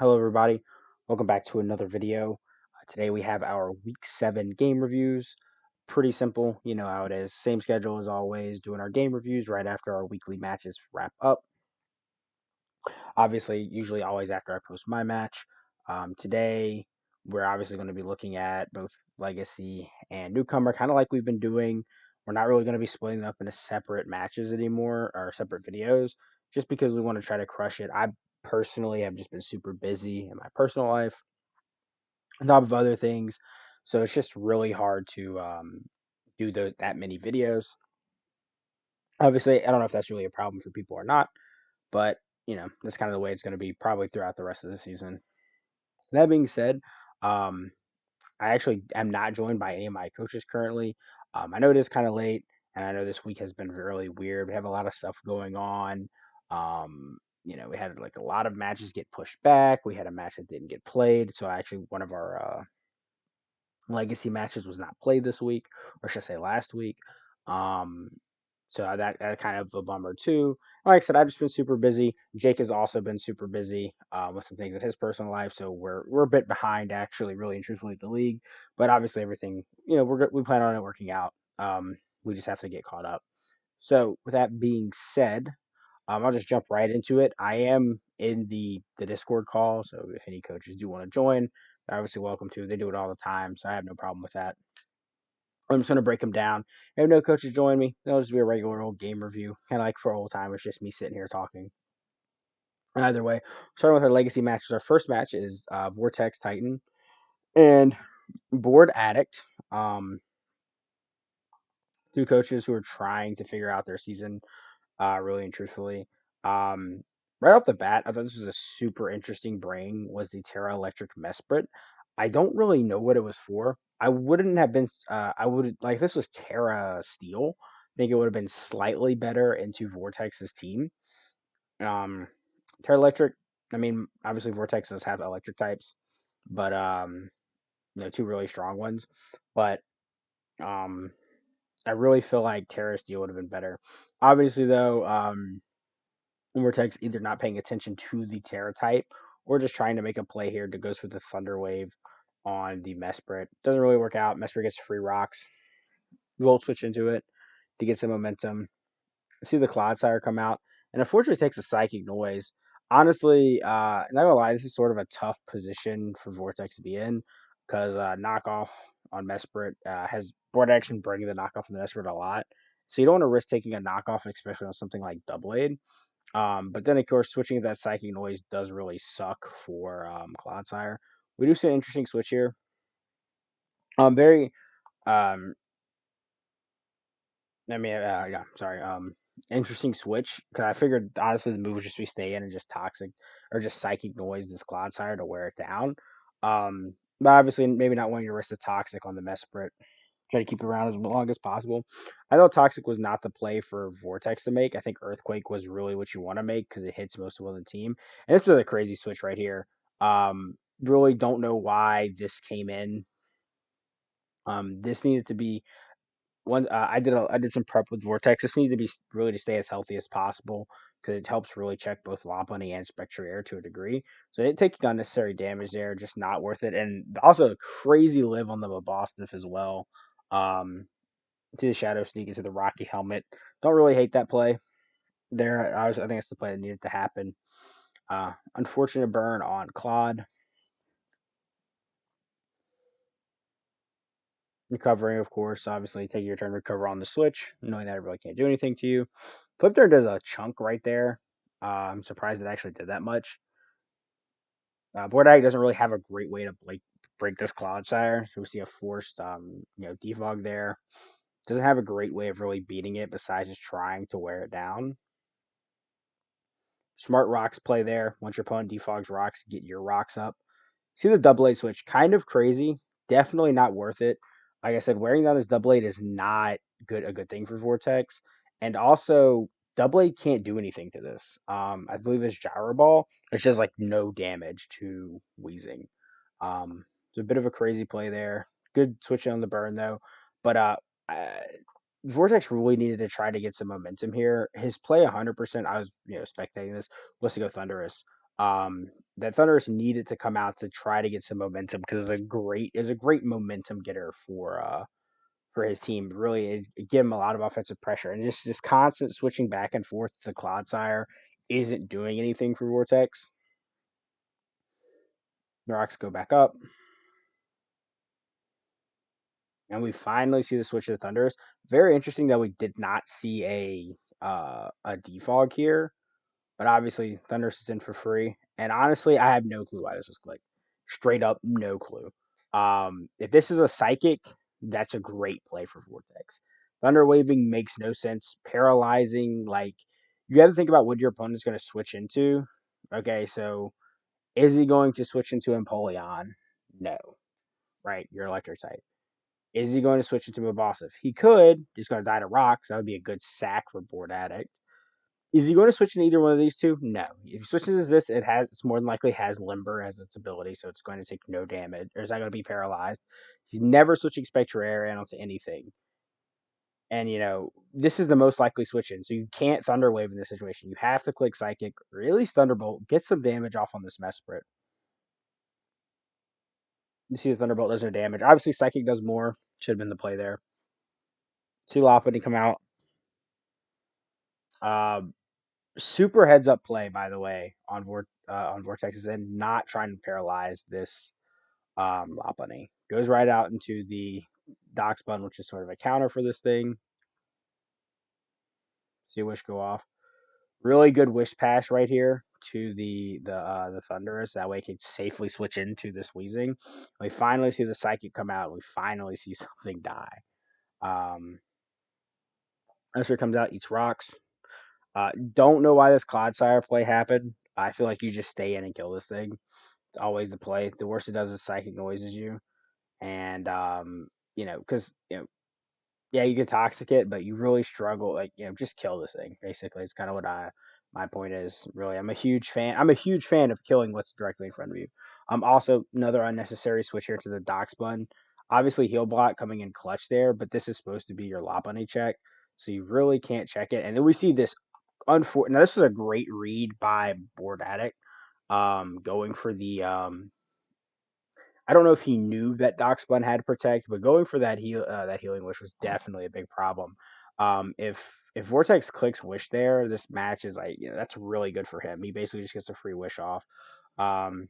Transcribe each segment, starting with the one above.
Hello, everybody. Welcome back to another video. Today we have our Week 7 game reviews. Pretty simple, you know how it is. Same schedule as always, doing our game reviews right after our weekly matches wrap up. Obviously, usually always after I post my match. Today, we're obviously going to be looking at both Legacy and Newcomer, kind of like we've been doing. We're not really going to be splitting them up into separate matches anymore or separate videos just because we want to try to crush it. I personally have just been super busy in my personal life on top of other things. So it's just really hard to do that many videos. Obviously, I don't know if that's really a problem for people or not, but that's kind of the way it's going to be probably throughout the rest of the season. That being said, um, I actually am not joined by any of my coaches currently. I know it is kind of late, and I know this week has been really weird. We have a lot of stuff going on. We had like a lot of matches get pushed back. We had a match that didn't get played, so actually one of our legacy matches was not played this week, or should I say last week. Um, so that kind of a bummer too. Like I said, I've just been super busy. Jake has also been super busy with some things in his personal life, so we're a bit behind actually, really and truthfully, the league. But obviously, everything we plan on it working out. We just have to get caught up. So with that being said, I'll just jump right into it. I am in the Discord call, so if any coaches do want to join, they're obviously welcome to. They do it all the time, so I have no problem with that. I'm just going to break them down. If no coaches join me, it'll just be a regular old game review, kind of like for old time. It's just me sitting here talking. Either way, starting with our legacy matches. Our first match is Vortex Titan and Board Addict. Two coaches who are trying to figure out their season really and truthfully. Um, right off the bat, I thought this was a super interesting bring. Was the Terra Electric Mesprit? I don't really know what it was for. I wouldn't have been. I would like if this was Terra Steel. I think it would have been slightly better into Vortex's team. Um, Terra Electric. I mean, obviously Vortex does have electric types, but two really strong ones. But um, I really feel like Terra Steel would have been better. Obviously, though, Vortex either not paying attention to the Terra type or just trying to make a play here to goes for the Thunder Wave on the Mesprit. Doesn't really work out. Mesprit gets free rocks. Volt switch into it to get some momentum. See the Clodsire come out, and unfortunately takes a Psychic Noise. Honestly, not gonna lie, this is sort of a tough position for Vortex to be in because knockoff on Mesprit has board action bringing the knockoff on the Mesprit a lot. So you don't want to risk taking a knockoff, especially on something like Double Aid. But then, of course, switching to that Psychic Noise does really suck for Clodsire. We do see an interesting switch here. Very, um, yeah, sorry. Interesting switch because I figured honestly the move would just be stay in and just toxic or just Psychic Noise this Clodsire to wear it down. But obviously, maybe not wanting to risk the toxic on the Mesprit. Try to keep it around as long as possible. I thought Toxic was not the play for Vortex to make. I think Earthquake was really what you want to make because it hits most of the team. And this was a crazy switch right here. Really don't know why this came in. This needed to be one. I did some prep with Vortex. This needed to be really to stay as healthy as possible because it helps really check both Lopunny and Spectrier to a degree. So it taking unnecessary damage there, just not worth it. And also a crazy live on the Mabosstiff as well. Um, to the Shadow Sneak into the Rocky Helmet. Don't really hate that play there. I think it's the play that needed to happen. Unfortunate burn on Claude. Recovering, of course, obviously take your turn to recover on the switch, knowing that it really can't do anything to you. Flip turn does a chunk right there. I'm surprised it actually did that much. Boardag doesn't really have a great way to break this Cloudsire. So we see a forced defog there. Doesn't have a great way of really beating it besides just trying to wear it down. Smart rocks play there. Once your opponent defogs rocks, get your rocks up. See the double A switch, kind of crazy. Definitely not worth it. Like I said, wearing down this double A is not a good thing for Vortex. And also, double A can't do anything to this. I believe it's Gyro Ball. It's just like no damage to Wheezing. It's a bit of a crazy play there. Good switching on the burn though. But uh, Vortex really needed to try to get some momentum here. His play 100%, I was spectating this, was to go Thunderous. that Thunderous needed to come out to try to get some momentum because it was a great momentum getter for his team. Really, it gave him a lot of offensive pressure, and just this constant switching back and forth to Clodsire isn't doing anything for Vortex. The Rocks go back up, and we finally see the switch to the Thunderous. Very interesting that we did not see a defog here. But obviously, Thunderous is in for free. And honestly, I have no clue why this was clicked. Straight up, no clue. If this is a psychic, that's a great play for Vortex. Thunder Waving makes no sense. Paralyzing, like, you have to think about what your opponent's going to switch into. Okay, so is he going to switch into Empoleon? No. Right, you're electric type. Is he going to switch into Mabosif? He could. He's going to die to rocks. That would be a good sack for Board Addict. Is he going to switch in either one of these two? No. If he switches as this, it's more than likely has Limber as its ability, so it's going to take no damage. Or it's not going to be paralyzed. He's never switching Spectre onto anything. And, this is the most likely switch in. So you can't Thunder Wave in this situation. You have to click Psychic, or at least Thunderbolt. Get some damage off on this Mesprit. You see the Thunderbolt does no damage. Obviously, Psychic does more. Should have been the play there. See Lopunny come out. Super heads up play, by the way, on Vortex's end, not trying to paralyze this Lopunny. Goes right out into the Dox Bun, which is sort of a counter for this thing. See Wish go off. Really good Wish Pass right here to the Thunderous. That way it can safely switch into this Wheezing. We finally see the Psychic come out. We finally see something die. Usher comes out, eats rocks. Don't know why this Clodsire play happened. I feel like you just stay in and kill this thing. It's always the play. The worst it does is Psychic noises you. And, because, yeah, you can toxic it, but you really struggle. Like, just kill this thing. Basically, it's kind of what my point is. Really, I'm a huge fan. I'm a huge fan of killing what's directly in front of you. Also another unnecessary switch here to the Dox Bun. Obviously, heal block coming in clutch there, but this is supposed to be your Lopunny check, so you really can't check it. And then we see this. Now this was a great read by Board Addict. Going for the I don't know if he knew that Doxbun had Protect, but going for that healing wish was definitely a big problem. If Vortex clicks Wish there, this match is like that's really good for him. He basically just gets a free Wish off. Um,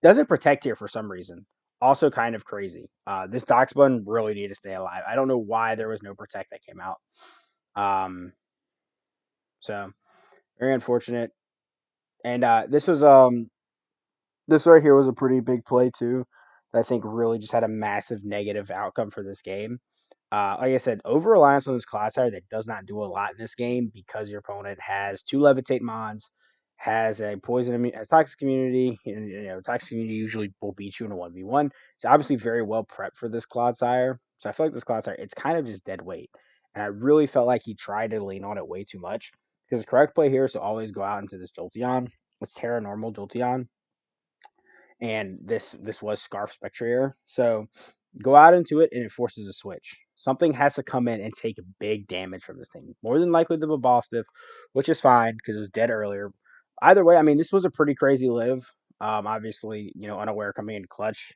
doesn't Protect here for some reason. Also kind of crazy. This Doxbun really need to stay alive. I don't know why there was no Protect that came out. So very unfortunate. And this right here was a pretty big play too. That I think really just had a massive negative outcome for this game. Like I said, over reliance on this Clodsire that does not do a lot in this game because your opponent has two Levitate Mons, has a has Toxic Immunity, and Toxic Immunity usually will beat you in a 1v1. It's obviously very well prepped for this Clodsire. So I feel like this Clodsire, it's kind of just dead weight. And I really felt like he tried to lean on it way too much. Because the correct play here is to always go out into this Jolteon. It's Terra Normal Jolteon, and this was Scarf Spectrier. So go out into it and it forces a switch. Something has to come in and take big damage from this thing. More than likely the Babalstiff, which is fine because it was dead earlier. Either way, I mean, this was a pretty crazy live. Obviously, unaware coming in clutch,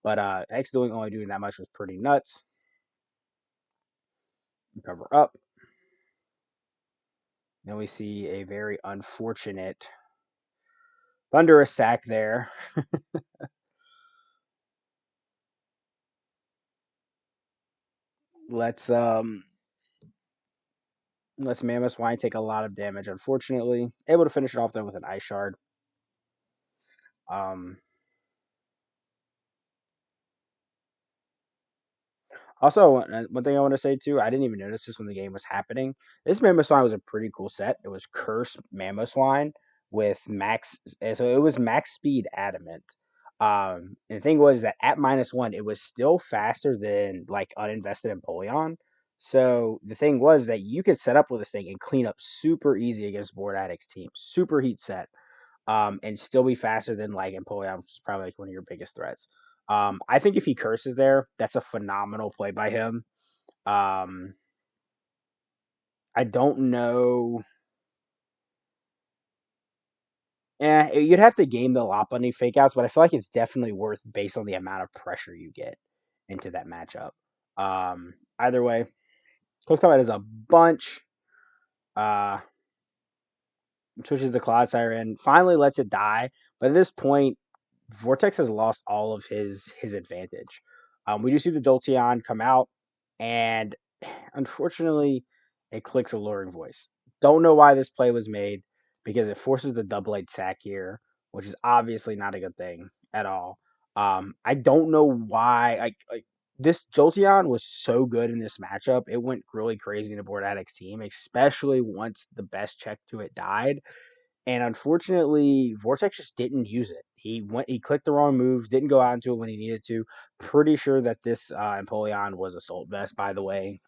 but X only doing that much was pretty nuts. Cover up. Then we see a very unfortunate Thunderous sack there. Let's Mamoswine take a lot of damage, unfortunately. Able to finish it off then with an Ice Shard. Um, Also, one thing I want to say too, I didn't even notice this when the game was happening. This Mamoswine was a pretty cool set. It was Curse Mamoswine with max, so it was max speed Adamant. And the thing was that at -1, it was still faster than like uninvested Empoleon. So the thing was that you could set up with this thing and clean up super easy against Board Addict's team. Super heat set. And still be faster than like Empoleon, which is probably like one of your biggest threats. I think if he curses there, that's a phenomenal play by him. I don't know. You'd have to game the Lopunny fake outs, but I feel like it's definitely worth based on the amount of pressure you get into that matchup. Either way, close combat is a bunch. Uh, switches the Cloud Siren, finally lets it die, but at this point, Vortex has lost all of his advantage. We do see the Jolteon come out, and unfortunately, it clicks Alluring Voice. Don't know why this play was made because it forces the double edged sack here, which is obviously not a good thing at all. I don't know why. Like this Jolteon was so good in this matchup. It went really crazy in the Board Addicts team, especially once the best check to it died. And unfortunately, Vortex just didn't use it. He clicked the wrong moves, didn't go out into it when he needed to. Pretty sure that this Empoleon was Assault Vest, by the way.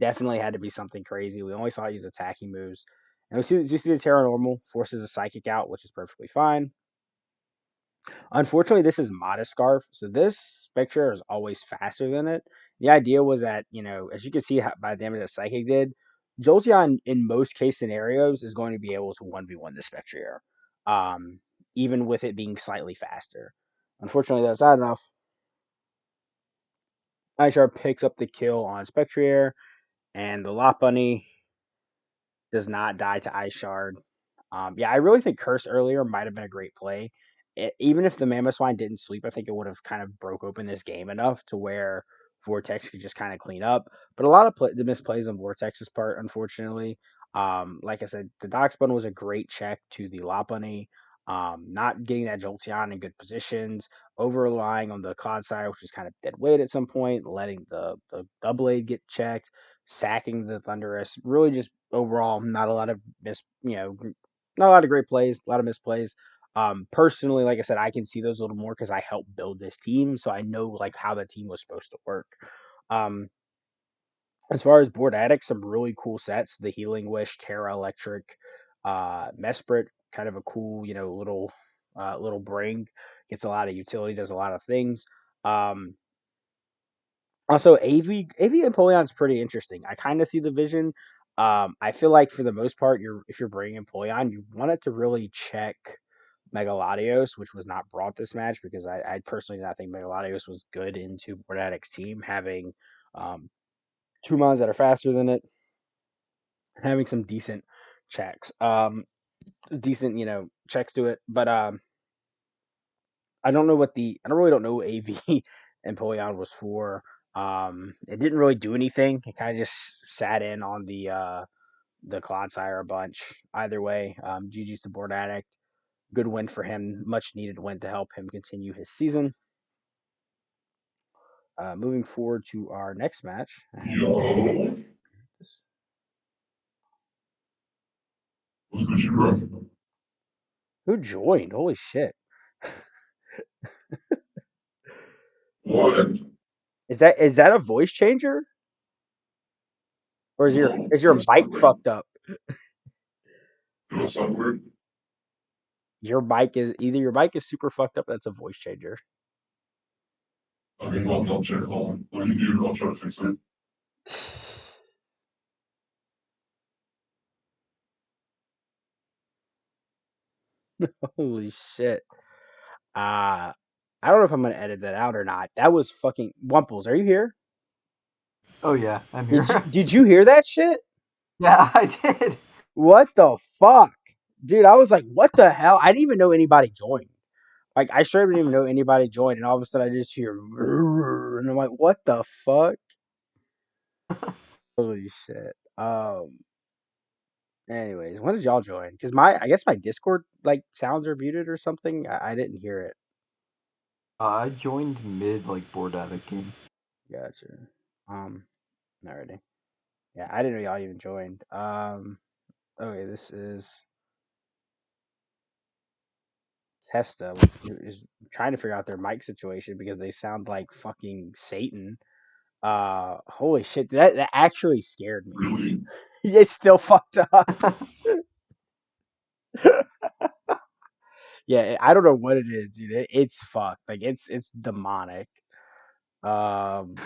Definitely had to be something crazy. We only saw it use attacking moves. And you see the Terra Normal forces a Psychic out, which is perfectly fine. Unfortunately, this is Modest Scarf, so this Spectre is always faster than it. The idea was that, as you can see by the damage that Psychic did, Jolteon, in most case scenarios, is going to be able to 1v1 the Spectre, even with it being slightly faster. Unfortunately, that's not enough. Ishar picks up the kill on Spectre, and the Lopunny does not die to Ice Shard. Yeah, I really think Curse earlier might have been a great play. Even if the Mamoswine didn't sweep, I think it would have kind of broke open this game enough to where Vortex could just kind of clean up. But a lot of the misplays on Vortex's part, unfortunately. Like I said, the Dox button was a great check to the Lopunny. Not getting that Jolteon in good positions, over relying on the Clodsire, which is kind of dead weight at some point, letting the Doublade get checked, sacking the Thunderous. Really, just overall, not a lot of not a lot of great plays, a lot of misplays. Personally, like I said, I can see those a little more because I helped build this team, so I know like how the team was supposed to work. Um, as far as Board Addicts, some really cool sets: the Healing Wish, Terra Electric, Mesprit, kind of a cool, little bring. Gets a lot of utility, does a lot of things. Um, Also, AV Empoleon's pretty interesting. I kind of see the vision. I feel like for the most part, if you're bringing Empoleon, you want it to really check Megalodios, which was not brought this match because I personally did not think Megalodios was good into Bordatic's team, having um, two mons that are faster than it, having some decent checks, decent checks to it. But I don't know I don't really don't know what AV Empoleon was for. It didn't really do anything. It kind of just sat in on the Clodsire a bunch. Either way, GG's to Board Addict. Good win for him. Much needed win to help him continue his season. Moving forward to our next match. Who joined? Holy shit! What? Is that a voice changer, or No, is your it was mic not weird. fucked up? It was not weird. Your mic is either your mic is super fucked up. That's a voice changer. Okay, hold on, check. Hold on. Let me do it. I'll try to fix it. Holy shit! I don't know if I'm gonna edit that out or not. That was fucking Wumples. Are you here? Oh yeah, I'm Did you here. did you hear that shit? Yeah, I did. What the fuck, dude? I was like, what the hell? I didn't even know anybody joined. Like, I straight didn't even know anybody joined, and all of a sudden I just hear, and I'm like, what the fuck? Holy shit. Anyways, when did y'all join? Because I guess my Discord like sounds are muted or something. I didn't hear it. I joined mid like board addict game. Gotcha. Already. Yeah, I didn't know y'all even joined. Okay, this is Kesta, which is trying to figure out their mic situation because they sound like fucking Satan. Holy shit, that actually scared me. Really? It's still fucked up. Yeah, I don't know what it is, dude. It's fucked. Like it's demonic. Um,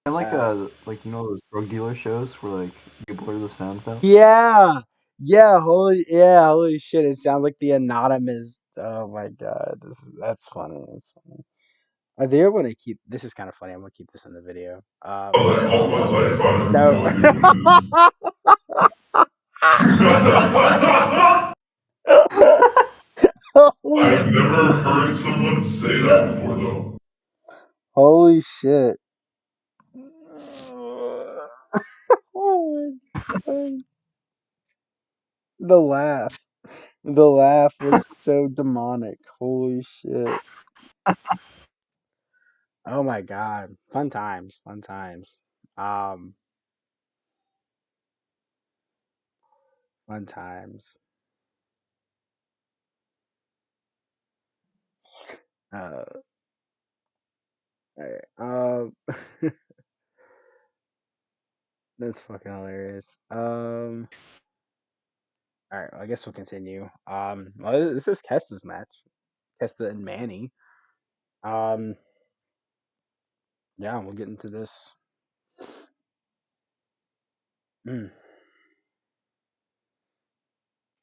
And like uh, like those drug dealer shows where like you blur the sounds out. yeah, Yeah, holy shit! It sounds like the anonymous. Oh my god, that's funny. That's funny. I think I'm gonna keep. This is kind of funny. I'm gonna keep this in the video. Like, all my life, I have No. no idea what it is. Holy I've never heard someone say that before, though. holy shit! Oh my god! The laugh. The laugh was so demonic. Holy shit! Oh my god! Fun times. Fun times. Um. Fun times. Uh. Alright. That's fucking hilarious. All right. Well, I guess we'll continue. Well, this is Kesta's match. Kesta and Manny. Um. Yeah, we'll get into this. Mm.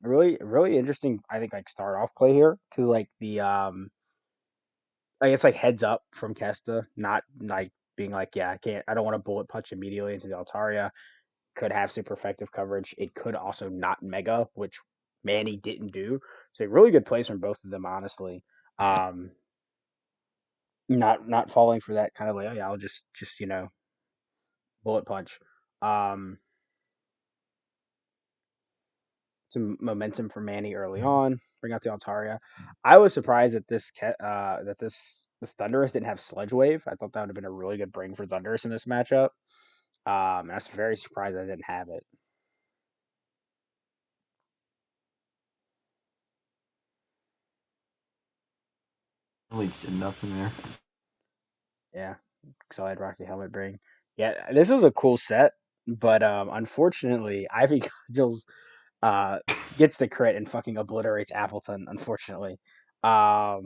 Really interesting. I think like start off play here because like the I guess like heads up from Kesta, not like being like yeah I don't want to bullet punch immediately into the Altaria. Could have super effective coverage. It could also not mega, which Manny didn't do. So really good plays from both of them, honestly. Um, not falling for that kind of like oh yeah I'll just bullet punch. Um, some momentum for Manny early on. Bring out the Altaria. I was surprised that this Thunderous didn't have Sludge Wave. I thought that would have been a really good bring for Thunderous in this matchup. I was very surprised I didn't have it. Leaks did nothing there. Yeah, Solid Rocky Helmet bring. Yeah, this was a cool set, but unfortunately, Ivy Jules uh gets the crit and fucking obliterates Appleton. Unfortunately, I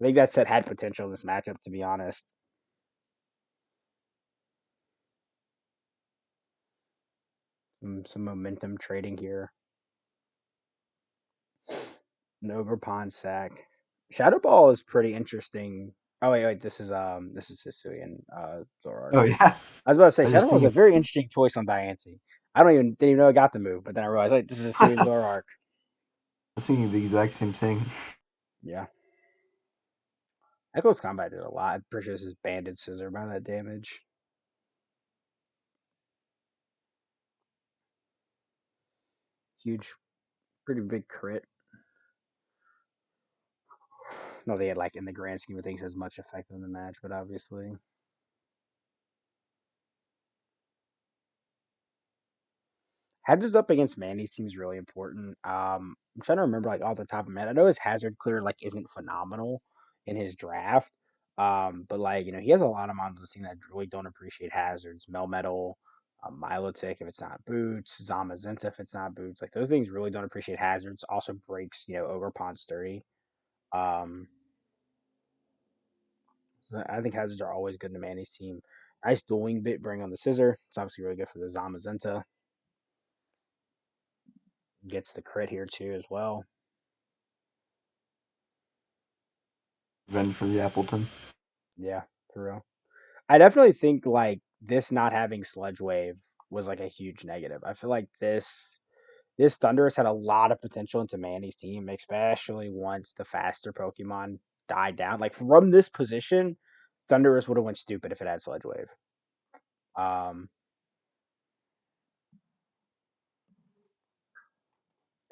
think that set had potential in this matchup. To be honest, some momentum trading here. Nova Pond sack. Shadow Ball is pretty interesting. Oh wait, this is Hisui and Zorark. Oh yeah, I was about to say I was Shadow just Ball is a thinking, very interesting choice on Diancie. I didn't even know I got the move, but then I realized like this is Hisui and I Zorark. was thinking the exact same thing. Yeah. Echo's Combat did a lot. I'm pretty sure this is Banded Scissor by that damage. Huge, pretty big crit. No, they had like in the grand scheme of things as much effect on the match, but obviously Hedges up against Manny's team is really important. I'm trying to remember like off the top of my head. I know his hazard clear like isn't phenomenal in his draft. But like, he has a lot of models team that really don't appreciate hazards. Melmetal, Milotic if it's not boots, Zamazenta if it's not boots. Like those things really don't appreciate hazards. Also breaks, Ogre Pond sturdy. Um, so I think hazards are always good in the Manny's team. Nice dueling bit bring on the scissor. It's obviously really good for the Zamazenta. Gets the crit here too as well. Revenge for the Appleton. Yeah, for real. I definitely think like this not having Sludge Wave was like a huge negative. I feel like this Thunderous had a lot of potential into Manny's team, especially once the faster Pokemon died down. Like from this position, Thunderous would have went stupid if it had Sludge Wave. Um,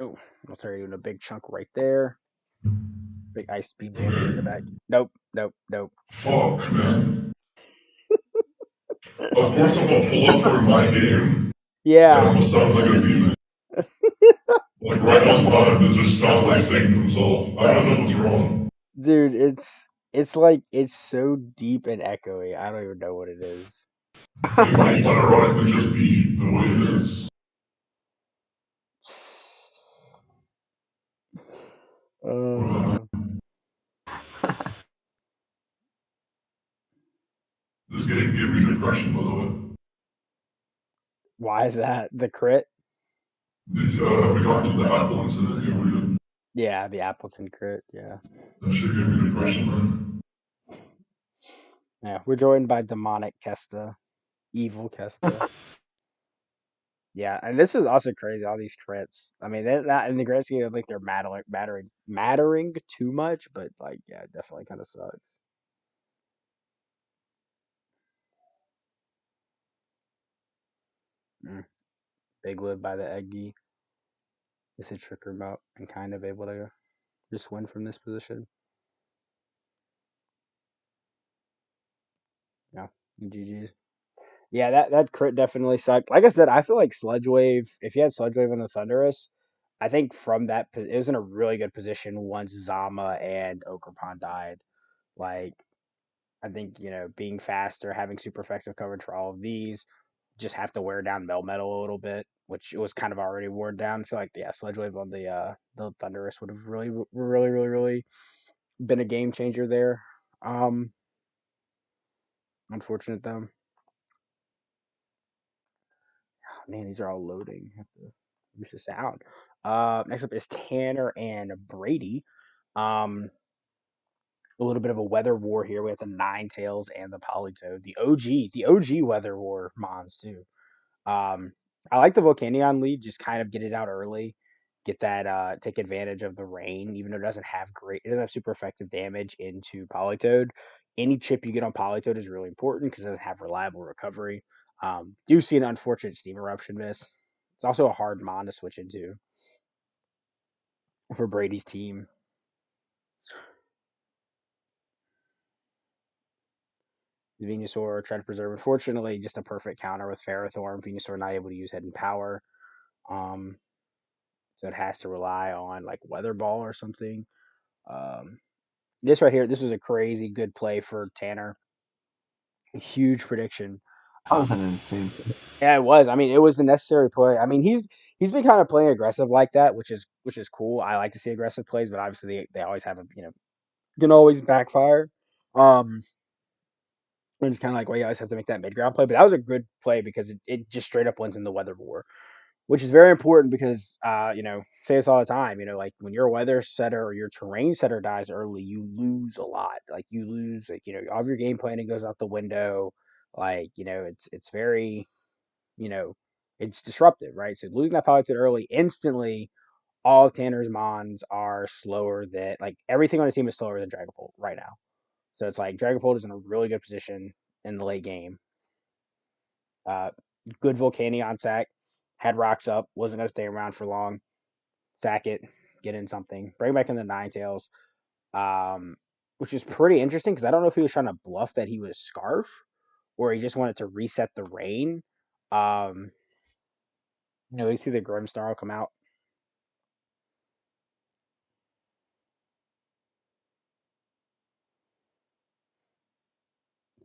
oh, I'll tell you doing a big chunk right there. Big ice beam damage in the back. Nope, nope, nope, nope. Fuck, man. Of course I'm gonna pull up for my game. And Yeah. I'm gonna sound like a demon. Like right on time, it just sound like Satan himself. I don't know what's wrong. Dude, it's like it's so deep and echoey. I don't even know what it is. It might ironically just be the way it is. Uh, This game gave me depression, by the way. why is that the crit? Have we gotten to the Apple incident yet? We didn't. Yeah, the Appleton crit. Yeah. That shit gave me depression, man. Yeah. We're joined by demonic Kesta, evil Kesta. Yeah, and this is also crazy. All these crits. I mean, they're not in the grand scheme. I think they're mattering too much, but like, yeah, it definitely kind of sucks. Mm. Big lid by the Eggy. Is a tricker about and kind of able to just win from this position. Yeah, GG's. Yeah, that crit definitely sucked. Like I said, I feel like Sludge Wave. If you had Sludge Wave on the Thunderous, I think from that it was in a really good position once Zama and Okerpon died. Like I think being faster, having super effective coverage for all of these, just have to wear down Melmetal a little bit, which it was kind of already worn down. I feel like Sludge Wave on the Thunderous would have really, really, really, really been a game changer there. Um, Unfortunate though. Man, these are all loading. I have to use the sound. Next up is Tanner and Brady. Um, a little bit of a weather war here. We have the Ninetales and the Politoed, the OG weather war mons too. Um, I like the Volcanion lead. Just kind of get it out early, get that take advantage of the rain, even though it doesn't have super effective damage into Politoed. Any chip you get on Politoed is really important because it doesn't have reliable recovery. Do see an unfortunate Steam Eruption miss. It's also a hard mon to switch into for Brady's team. Venusaur try to preserve. Unfortunately, just a perfect counter with Ferrothorn. Venusaur not able to use Hidden Power. Um, so it has to rely on like Weather Ball or something. Um, this right here, this was a crazy good play for Tanner. Huge prediction. That was an Um, insane play. yeah, it was. I mean, it was the necessary play. I mean, he's been kind of playing aggressive like that, which is cool. I like to see aggressive plays, but obviously they always have a can always backfire. Um, and it's kind of like, well, you always have to make that mid ground play. But that was a good play because it just straight up wins in the weather war, which is very important because, say this all the time, like when your weather setter or your terrain setter dies early, you lose a lot. Like you lose, like, all of your game planning goes out the window. Like, it's very, you know, it's disruptive, right? So losing that power early instantly, all of Tanner's Mons are slower than, like, everything on his team is slower than Dragapult right now. So it's like Dragapult is in a really good position in the late game. Uh, Good Volcanion sack, had rocks up, wasn't going to stay around for long. Sack it, get in something, bring back in the Ninetales, which is pretty interesting because I don't know if he was trying to bluff that he was Scarf or he just wanted to reset the rain. Um, you see the Grimmsnarl come out.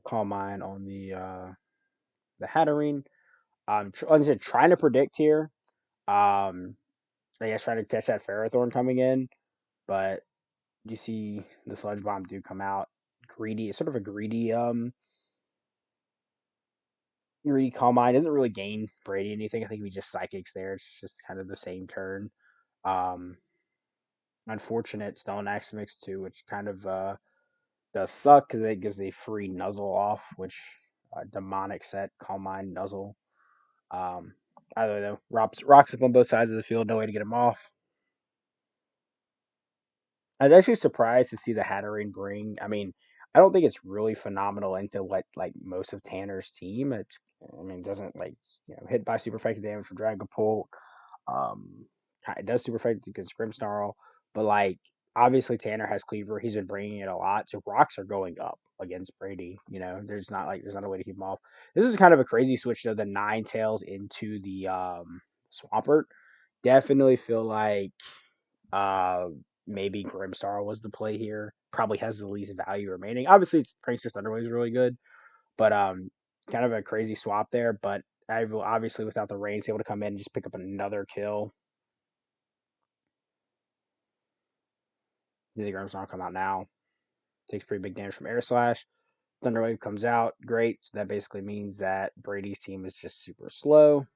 Call mine on the Hatterene. Like I said, trying to predict here. I guess trying to catch that Ferrothorn coming in, but you see the Sludge Bomb do come out. Greedy, sort of a greedy Calm Mind doesn't really gain Brady anything. I think we just psychics there. It's just kind of the same turn. Um, Unfortunate Stone Axe mix too, which kind of does suck because it gives a free Nuzzle off, which demonic set Calm Mind Nuzzle. Um, Either though, rocks up on both sides of the field, no way to get him off. I was actually surprised to see the Hatterene bring. I mean, I don't think it's really phenomenal into what like most of Tanner's team. I mean, it doesn't like hit by super effective damage from Dragapult. Um, it does super effective against Grimmsnarl, but like obviously Tanner has Cleaver. He's been bringing it a lot, so rocks are going up against Brady. There's not a way to keep him off. This is kind of a crazy switch though. The Ninetales into the Swampert. Definitely feel like uh, maybe Grimstar was the play here. Probably has the least value remaining. Obviously, it's Prankster Thunderwave is really good, but kind of a crazy swap there. But I will obviously without the rains able to come in and just pick up another kill. The Grimstar come out now. Takes pretty big damage from Air Slash. Thunderwave comes out. Great. So that basically means that Brady's team is just super slow.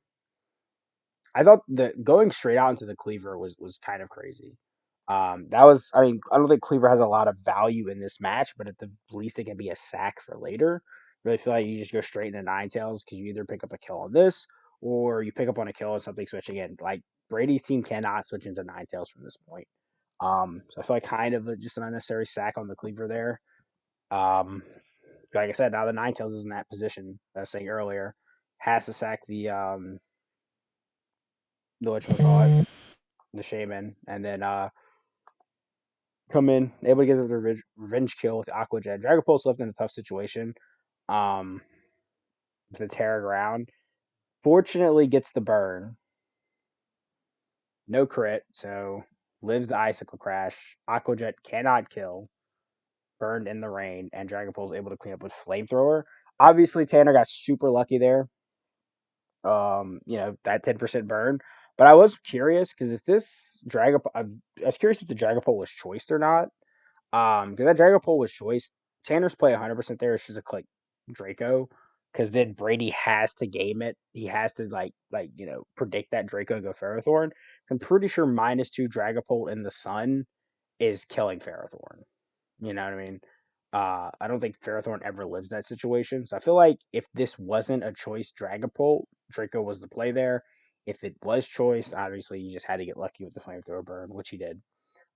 I thought that going straight out into the cleaver was kind of crazy. That was, I mean, I don't think cleaver has a lot of value in this match, but at the least it can be a sack for later. Really feel like you just go straight into nine tails because you either pick up a kill on this or you pick up on a kill on something switching in. Like Brady's team cannot switch into nine tails from this point. So I feel like kind of just an unnecessary sack on the cleaver there. Um, like I said, now the nine tails is in that position that I was saying earlier, has to sack the whatchamacallit, the shaman, and then come in, able to get the revenge kill with Aqua Jet. Dragon Pulse left in a tough situation. Um, with the Terra ground. Fortunately, gets the burn. No crit, so lives the icicle crash. Aqua Jet cannot kill. Burned in the rain, and Dragon Pulse able to clean up with Flamethrower. Obviously, Tanner got super lucky there. That 10% burn. But I was curious because if this Dragon, I was curious if the Dragon Pole was choiced or not. Because that Dragon Pole was choice. Tanner's play 100% there. It's just a click Draco. Because then Brady has to game it. He has to predict that Draco and go Ferrothorn. I'm pretty sure -2 Dragapult in the sun is killing Ferrothorn. You know what I mean? I don't think Ferrothorn ever lives that situation. So I feel like if this wasn't a choice Dragapult, Draco was the play there. If it was choice, obviously you just had to get lucky with the flamethrower burn, which he did.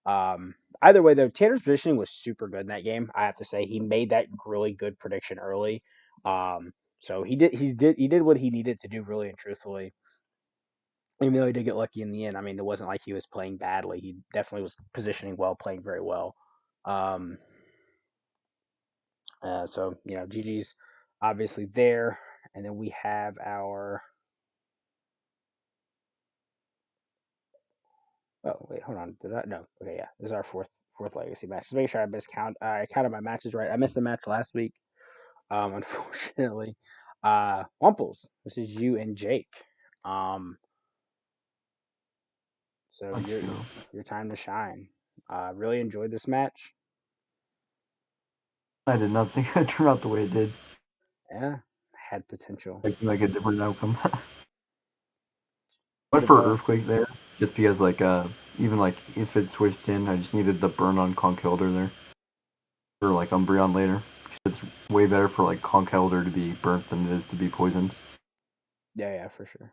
Either way, though, Tanner's positioning was super good in that game. I have to say he made that really good prediction early. So he did what he needed to do, really and truthfully. Even though he did get lucky in the end, I mean, it wasn't like he was playing badly. He definitely was positioning well, playing very well. Um, so GG's obviously there, and then we have our. Oh wait, hold on. Did I no? Okay, yeah. This is our fourth legacy match. Just make sure I counted my matches right. I missed the match last week. Unfortunately, Wumples. This is you and Jake. Um, so Let's go. your time to shine. Really enjoyed this match. I did not think it turned out the way it did. Yeah, had potential. Like a different outcome. Would Went have for Earthquake there, just because even if it switched in, I just needed the burn on Conkeldurr there. Or Umbreon later. It's way better for Conkeldurr to be burnt than it is to be poisoned. yeah, for sure.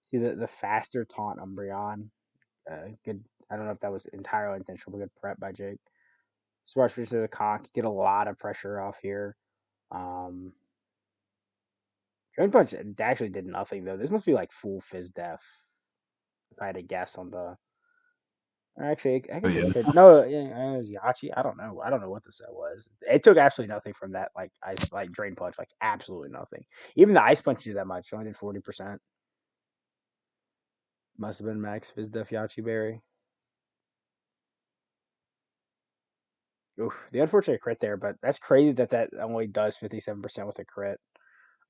See the faster taunt Umbreon. Good. I don't know if that was entirely intentional, but good prep by Jake. Sparks to the cock, get a lot of pressure off here. Um, Drain Punch actually did nothing though. This must be like full Fizz Def. If I had to guess on the, actually, I Oh guess it yeah. could. No, yeah, it was Yachi. I don't know. I don't know what the set was. It took absolutely nothing from that Drain Punch, like absolutely nothing. Even the Ice Punch did that much. Only did 40%. Must have been max Fizz Def Yachi Berry. Oof, the unfortunate crit there, but that's crazy that only does 57% with a crit.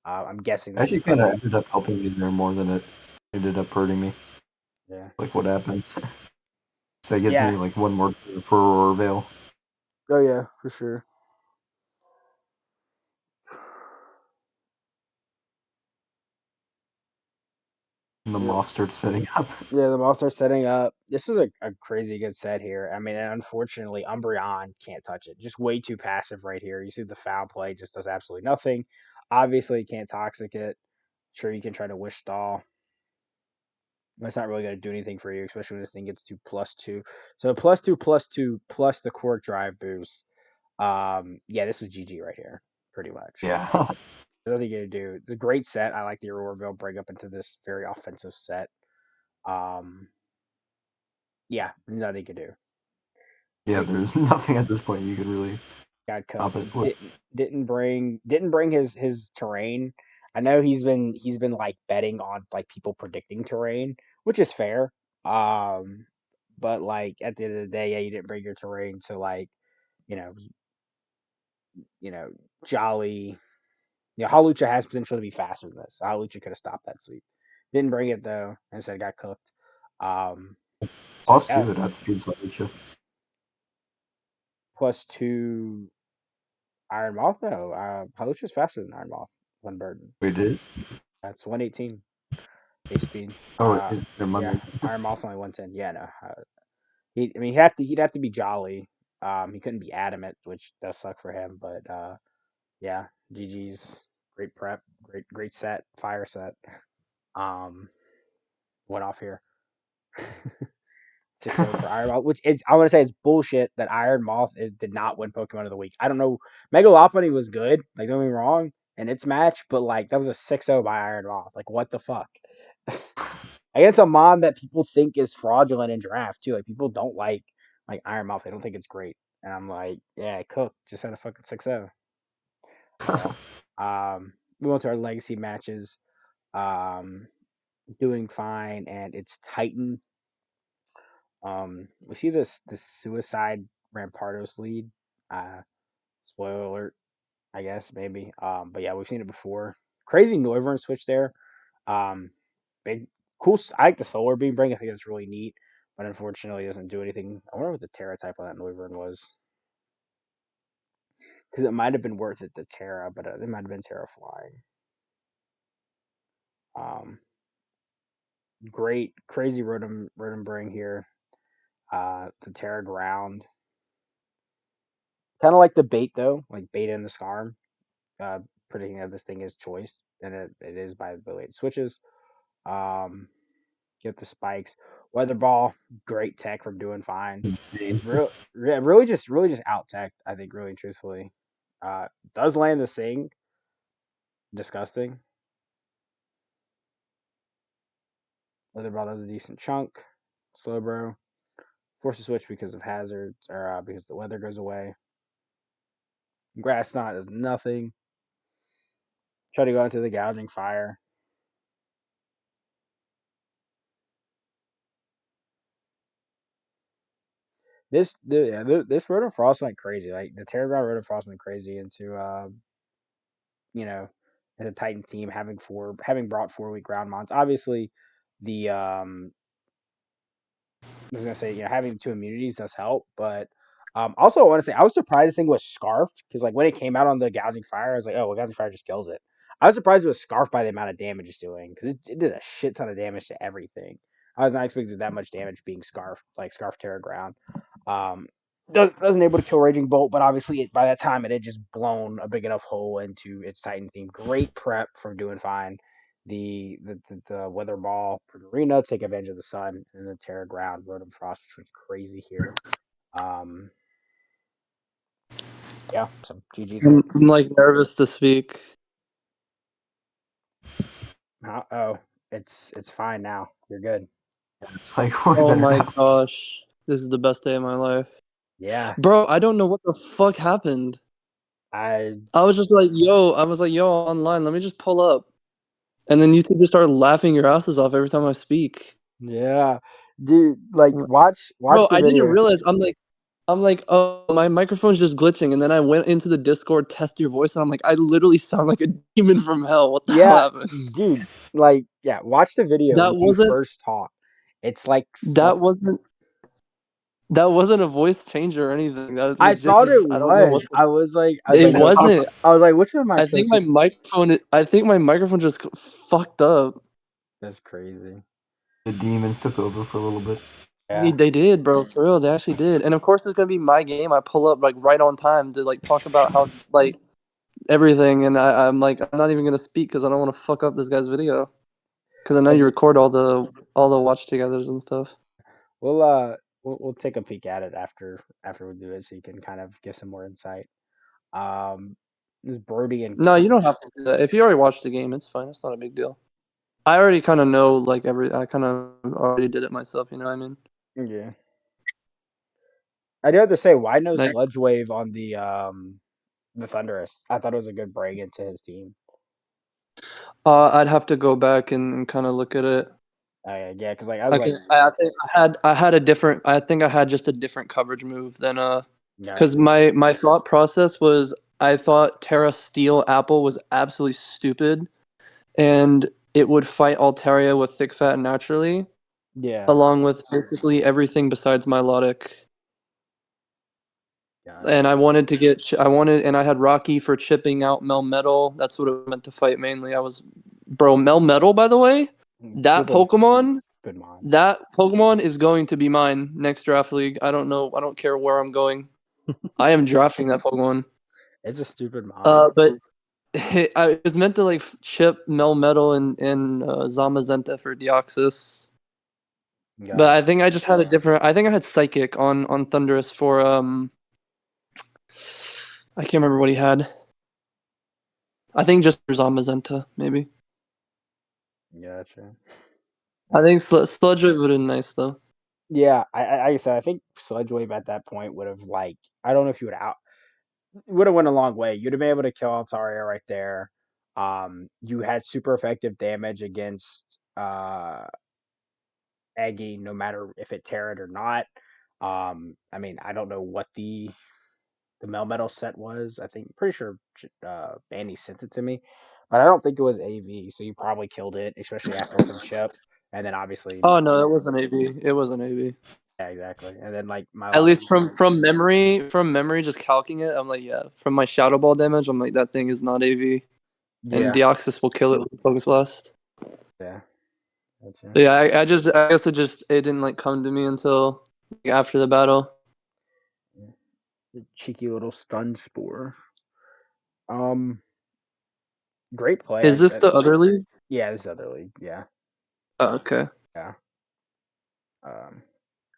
I'm guessing this is Actually kind of probably ended up helping me there more than it ended up hurting me. yeah, Like what happens. So that gives yeah. me one more for Aurora Veil. Oh yeah, for sure. And the Yep. moth starts setting up. Yeah, the Moths are setting up. This was a crazy good set here. I mean, and unfortunately, Umbreon can't touch it. Just way too passive right here. You see the foul play just does absolutely nothing. Obviously, you can't toxic it. Sure, you can try to wish stall. But it's not really going to do anything for you, especially when this thing gets to +2. So +2 plus the Quirk Drive boost. Yeah, this is GG right here, pretty much. Yeah. There's nothing you can do. It's a great set. I like the Aurora break up into this very offensive set. Um, yeah, nothing you can do. Yeah, Jake there's nothing at this point you could really got stop cooked. it with. Didn't bring his terrain. I know he's been like betting on like people predicting terrain, which is fair. Um, but like at the end of the day, yeah, you didn't bring your terrain, so like you know, you know, Jolly. Halucha has potential to be faster than this. Halucha could have stopped that sweep. Didn't bring it though. Instead, got cooked. Um, so Plus yeah, two, it had to be Solution. +2 Iron Moth. No, Halucha's faster than Iron Moth. One burden. Wait, it is? That's 118. base speed. Never mind. Yeah, Iron Moth's only 110. Yeah, no. He'd have to be jolly. He couldn't be adamant, which does suck for him. But yeah, GG's. Great prep, great set, fire set. Um, went off here. 6-0 for Iron Moth, which is I want to say it's bullshit that Iron Moth did not win Pokemon of the Week. I don't know. Megalophony was good, like don't get me wrong, in its match, but like that was a 6-0 by Iron Moth. Like what the fuck? Against a mon that people think is fraudulent in draft too. Like people don't like Iron Moth. They don't think it's great. And I'm like, yeah, Cook just had a fucking 6-0. Oh well. We went to our legacy matches. Um, doing fine, and it's Titan. We see this suicide Rampardos lead. Spoiler alert, I guess maybe. But yeah, we've seen it before. Crazy Noivern switch there. Um, big cool. I like the solar beam bring. I think it's really neat, but unfortunately, it doesn't do anything. I wonder what the Terra type on that Noivern was, because it might have been worth it to Terra, but it might have been Terra flying. Great crazy Rotom bring here. The Terra ground. Kind of like the bait though, like bait in the Scarm. Uh, predicting that this thing is choice, and it is by the way it switches. Um, get the spikes. Weather ball, great tech from doing fine. Insane. Really just out tech. I think really truthfully, does land the sing. Disgusting. Weather ball does a decent chunk. Slow bro. Force a switch because of hazards or because the weather goes away. Grass knot is nothing. Try to go into the gouging fire. This Rotom Frost went crazy. Like the Terraground Rotom Frost went crazy into you know, and the Titans team having brought 4 week ground mons. Obviously, the I was gonna say having 2 immunities does help, but also I want to say I was surprised this thing was scarfed because like when it came out on the gouging fire, I was like, oh, well, gouging fire just kills it. I was surprised it was scarfed by the amount of damage it's doing because it did a shit ton of damage to everything. I was not expecting that much damage being scarfed, like scarf Terra ground. Um, doesn't able to kill Raging Bolt, but obviously by that time it had just blown a big enough hole into its Titan team. Great prep for doing fine. The weather ball for the arena, take advantage of the sun, and the Terra ground, Rotom Frost, which was crazy here. Um, yeah, some GG's there. I'm like nervous to speak. Oh, it's fine now. You're good. It's like we're Oh better my now. gosh. This is the best day of my life. Yeah, Bro, I don't know what the fuck happened. I I was like, yo, online, let me just pull up. And then you two just started laughing your asses off every time I speak. yeah, dude. Like I'm like, watch bro, the I didn't video. realize I'm like, oh, my microphone's just glitching, and then I went into the Discord, test your voice, and I'm like, I literally sound like a demon from hell. What the hell Yeah, happened? dude. Like yeah, watch the video That when you wasn't first talk. It's like that wasn't that wasn't a voice changer or anything. That was I legit thought it just I don't know what was. I was like, it no. wasn't. I was like, which one am I I think supposed to? my microphone just fucked up. That's crazy. The demons took over for a little bit. Yeah. They did, bro. For real, they actually did. And of course, it's gonna be my game. I pull up like right on time to like talk about how like everything, and I'm like, I'm not even gonna speak because I don't want to fuck up this guy's video. Because I know As you record all the watch togethers and stuff. we'll we'll take a peek at it after we do it, so you can kind of give some more insight. This Brody and No, you don't have to do that. If you already watched the game, it's fine. It's not a big deal. I already kind of know like I kind of already did it myself. You know what I mean? yeah. I do have to say, why no Like, Sludge Wave on the Thunderous? I thought it was a good break into his team. I'd have to go back and kind of look at it. Yeah, because like I was like, I think I had a different. I think I had just a different coverage move than yeah, because my thought process was I thought Terra Steel Apple was absolutely stupid, and it would fight Altaria with Thick Fat naturally, yeah, along with basically everything besides Milotic. And yeah. and I had Rocky for chipping out Melmetal. That's what it meant to fight mainly. Bro, Melmetal, by the way. That Super Pokemon, good mon. that Pokemon is going to be mine next draft league. I don't know. I don't care where I'm going. I am drafting that Pokemon. It's a stupid mon. But I was meant to like chip Melmetal and Zamazenta for Deoxys. Yeah. But I think I just had a different. I think I had Psychic on Thundurus for I can't remember what he had. I think just for Zamazenta maybe. Gotcha. I think Sludge Wave would have been nice though. Yeah, like I said, I think Sludge Wave at that point would have like I don't know if you would have went a long way. You'd have been able to kill Altaria right there. You had super effective damage against Aggie, no matter if it tear it or not. I mean, I don't know what the Melmetal set was. I think pretty sure Bandy sent it to me, but I don't think it was AV. So you probably killed it, especially after some chip, and then obviously, Oh no, it wasn't AV. It wasn't AV. yeah, exactly, and then like my At last, least from memory, just calcing it, I'm like, yeah. From my Shadow Ball damage, I'm like, that thing is not AV, and yeah, Deoxys will kill it with Focus Blast. yeah, that's it. But yeah, I guess it didn't like come to me until like, after the battle. Cheeky little stun spore. Um, great play. Is this the other league? Yeah, this other league. Yeah, Oh, okay. yeah. Um,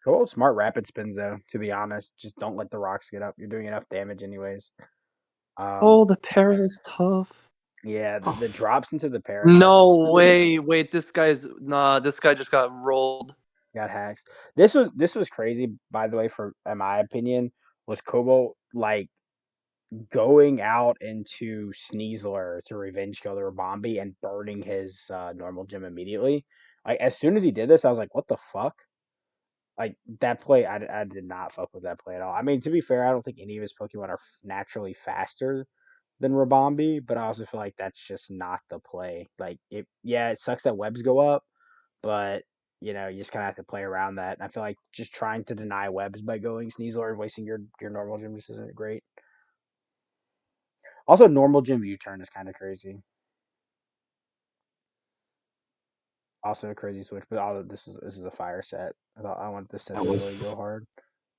cool. Smart rapid spins though. To be honest, just don't let the rocks get up. You're doing enough damage anyways. Oh, the parrot is tough. Yeah, the drops into the parrot No way. Wait, this guy just got rolled. got hacks. This was crazy. By the way, for in my opinion, was Kobo like going out into Sneasler to revenge kill the Rabombi and burning his normal gym immediately. Like as soon as he did this, I was like, "What the fuck?" Like that play, I did not fuck with that play at all. I mean, to be fair, I don't think any of his Pokemon are naturally faster than Rabombi, but I also feel like that's just not the play. Like it sucks that webs go up, but you just kind of have to play around that. And I feel like just trying to deny webs by going Sneasler and wasting your normal gym just isn't great. Also, normal gym U-turn is kind of crazy. Also a crazy switch, but all this is a fire set. I want this set That to was really go hard.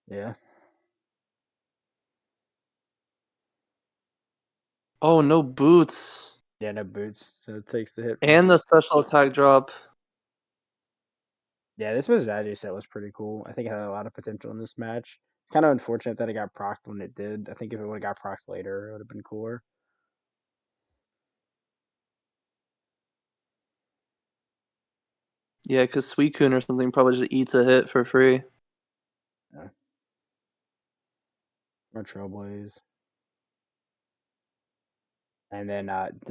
Yeah. Oh, no boots. Yeah, no boots, so it takes the hit from. And the special attack drop. Yeah, this Vizdaji set was pretty cool. I think it had a lot of potential in this match. Kind of unfortunate that it got procced when it did. I think if it would have got procced later, it would have been cooler. Yeah, because Suicune or something probably just eats a hit for free. Yeah. Or Trailblaze. And then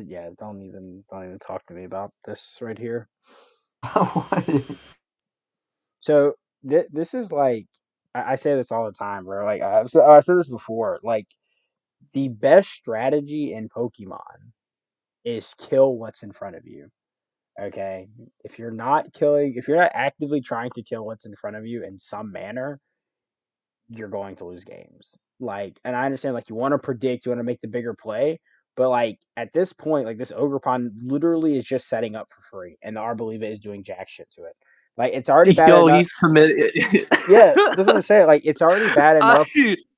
yeah, don't even talk to me about this right here. So this is like I say this all the time, bro. Like I said this before. Like the best strategy in Pokemon is kill what's in front of you. Okay, if you're not actively trying to kill what's in front of you in some manner, you're going to lose games. Like, and I understand, like, you want to predict, you want to make the bigger play, but like at this point, like this Ogerpon literally is just setting up for free, and the Arboliva is doing jack shit to it. Like, it's already bad Yo, enough. he's committed. Yeah, that's what I'm saying. Like, it's already bad I, enough.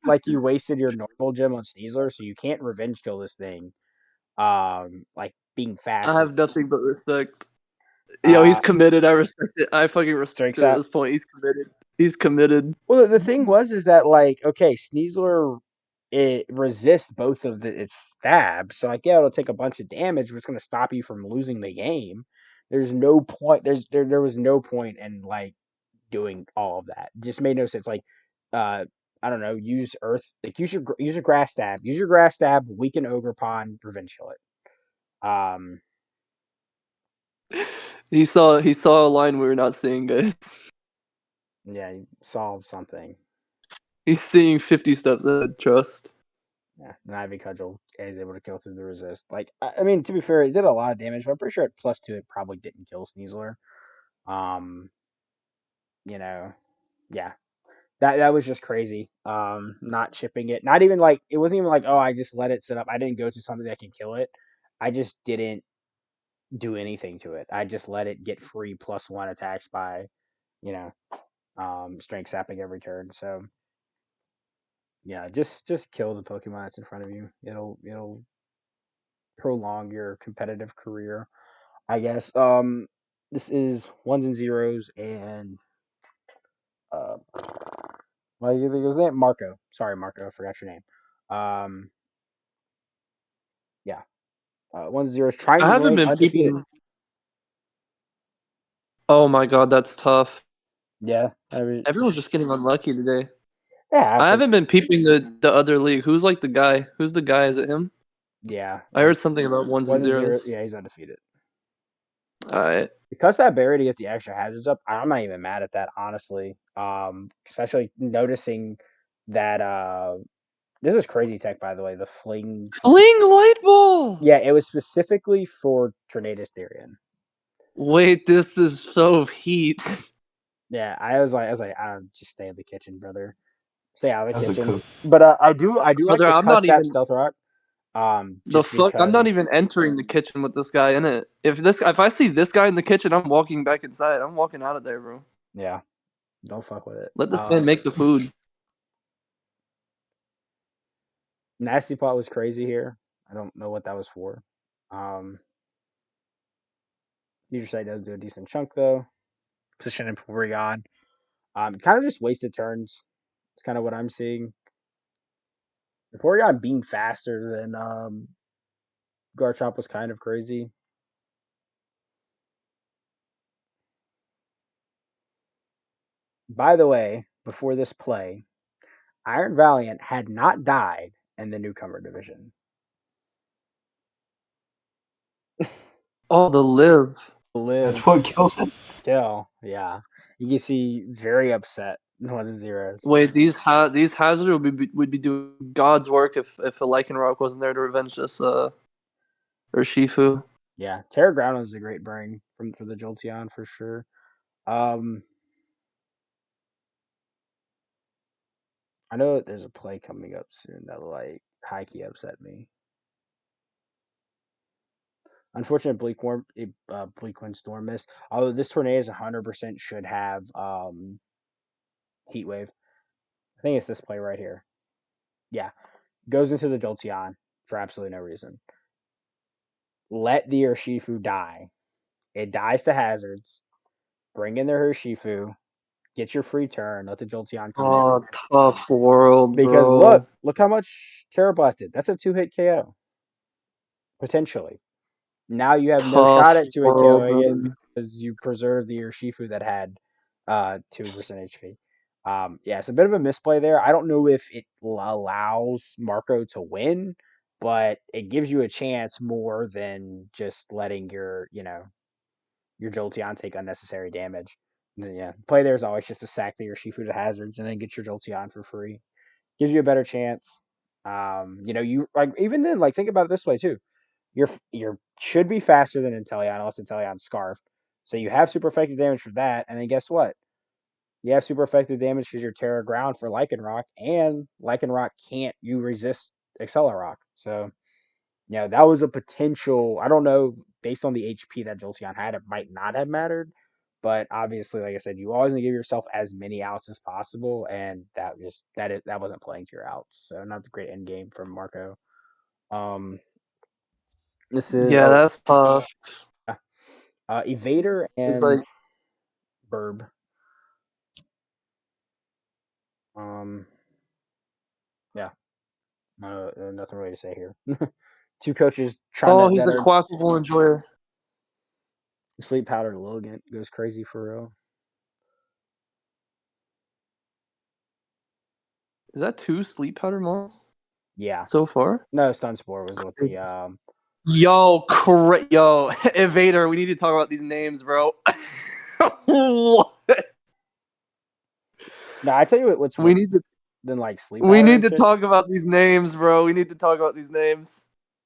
Like, you wasted your normal gem on Sneasler, so you can't revenge kill this thing. Like being I fast. have nothing but respect. Yo, he's Uh, committed. I respect it. I fucking Strength respect it at shot. this point. He's committed. He's committed. Well, the thing is that like okay, Sneasler it resists both of its stabs, so like yeah, it'll take a bunch of damage, but it's going to stop you from losing the game. There's no point. There was no point in like doing all of that. It just made no sense. Like, I don't know, use Earth, like use your grass stab, weaken Ogre Pond, revenge kill it. He saw a line we were not seeing, guys. Yeah, solve something. He's seeing 50 steps ahead. Trust. Yeah, and Ivy Cudgel is able to kill through the resist. Like, I mean, to be fair, it did a lot of damage, but I'm pretty sure at +2 it probably didn't kill Sneasler. Um, you know, yeah, that was just crazy. Not chipping it, not even like it wasn't even like oh I just let it sit up. I didn't go to something that can kill it. I just didn't do anything to it. I just let it get free +1 attacks by, strength sapping every turn. So yeah, just kill the Pokemon that's in front of you. It'll prolong your competitive career, I guess. This is ones and zeros and what do you think was that? Marco. Sorry, Marco, I forgot your name. Um, yeah, ones and zeros trying I to haven't remain been undefeated. peeping. Oh my god, that's tough. Yeah, I mean, Everyone's just getting unlucky today. yeah, I happens. haven't been peeping the other league. Who's like the guy? Who's the guy? Is it him? Yeah, I heard something about ones and ones and zeros. zeros. Yeah, he's undefeated. Alright. Because that berry to get the extra hazards up, I'm not even mad at that, honestly. Especially noticing that this is crazy tech, by the way. The fling. Fling light ball! Yeah, it was specifically for Tornadus Therian. Wait, this is so heat. Yeah, I was like, just stay in the kitchen, brother. Stay out of the That's a kitchen. cook. But I do like Brother, the I'm not Custap even Stealth Rock. the Just fuck. I'm not because. even entering the kitchen with this guy in it. If I see this guy in the kitchen, I'm walking back inside. I'm walking out of there, bro. Yeah, don't fuck with it. Let this man make the food. Nasty Plot was crazy here. I don't know what that was for. Future Sight does do a decent chunk though. Position in Porygon. Kind of just wasted turns. It's kind of what I'm seeing. The Porygon being faster than Garchomp was kind of crazy. By the way, before this play, Iron Valiant had not died in the newcomer division. Oh, the live. That's Live what kills it. kill, yeah. You can see very upset ones and zeros. Wait, these hazards would be doing God's work if a Lycanroc wasn't there to revenge this or Shifu. Yeah, Terra Ground is a great brain for the Jolteon for sure. I know that there's a play coming up soon that'll like high key upset me. Unfortunate Bleak Storm miss. Although this tornado is 100% should have Heat Wave. I think it's this play right here. Yeah, goes into the Jolteon for absolutely no reason. Let the Urshifu die. It dies to hazards. Bring in the Urshifu. Get your free turn. Let the Jolteon come in. Oh, tough world, Because bro. look how much Terra Blast did. That's a 2-hit KO. Potentially. Now you have no shot Tough at 2-hit world, KOing it man. because you preserved the Urshifu that had 2% HP. Yeah, it's a bit of a misplay there. I don't know if it allows Marco to win, but it gives you a chance more than just letting your Jolteon take unnecessary damage. And then, yeah, play there is always just to sack the Urshifu to hazards and then get your Jolteon for free. Gives you a better chance. You like even then like think about it this way too. You're should be faster than Inteleon unless Inteleon's Scarf. So you have super effective damage for that, and then guess what? You have super effective damage because you're Terra Ground for Lycanroc, and Lycanroc can't you resist Accelerock. So that was a potential. I don't know, based on the HP that Jolteon had, it might not have mattered. But obviously, like I said, you always need to give yourself as many outs as possible, and that wasn't playing to your outs. So not the great end game from Marco. This is Yeah, that's tough. Evader It's and like, Burb. Um, yeah, nothing really to say here. Two coaches trying oh, to he's that a are quackable enjoyer. Sleep Powder Lilligant goes crazy for real. Is that 2 sleep powder mods Yeah, so far? no, Sunspore was what the Yo, Evader, we need to talk about these names, bro. What? No, I tell you what's We worse need to than like Sleep we Powder need and to shit. talk about these names, bro. We need to talk about these names.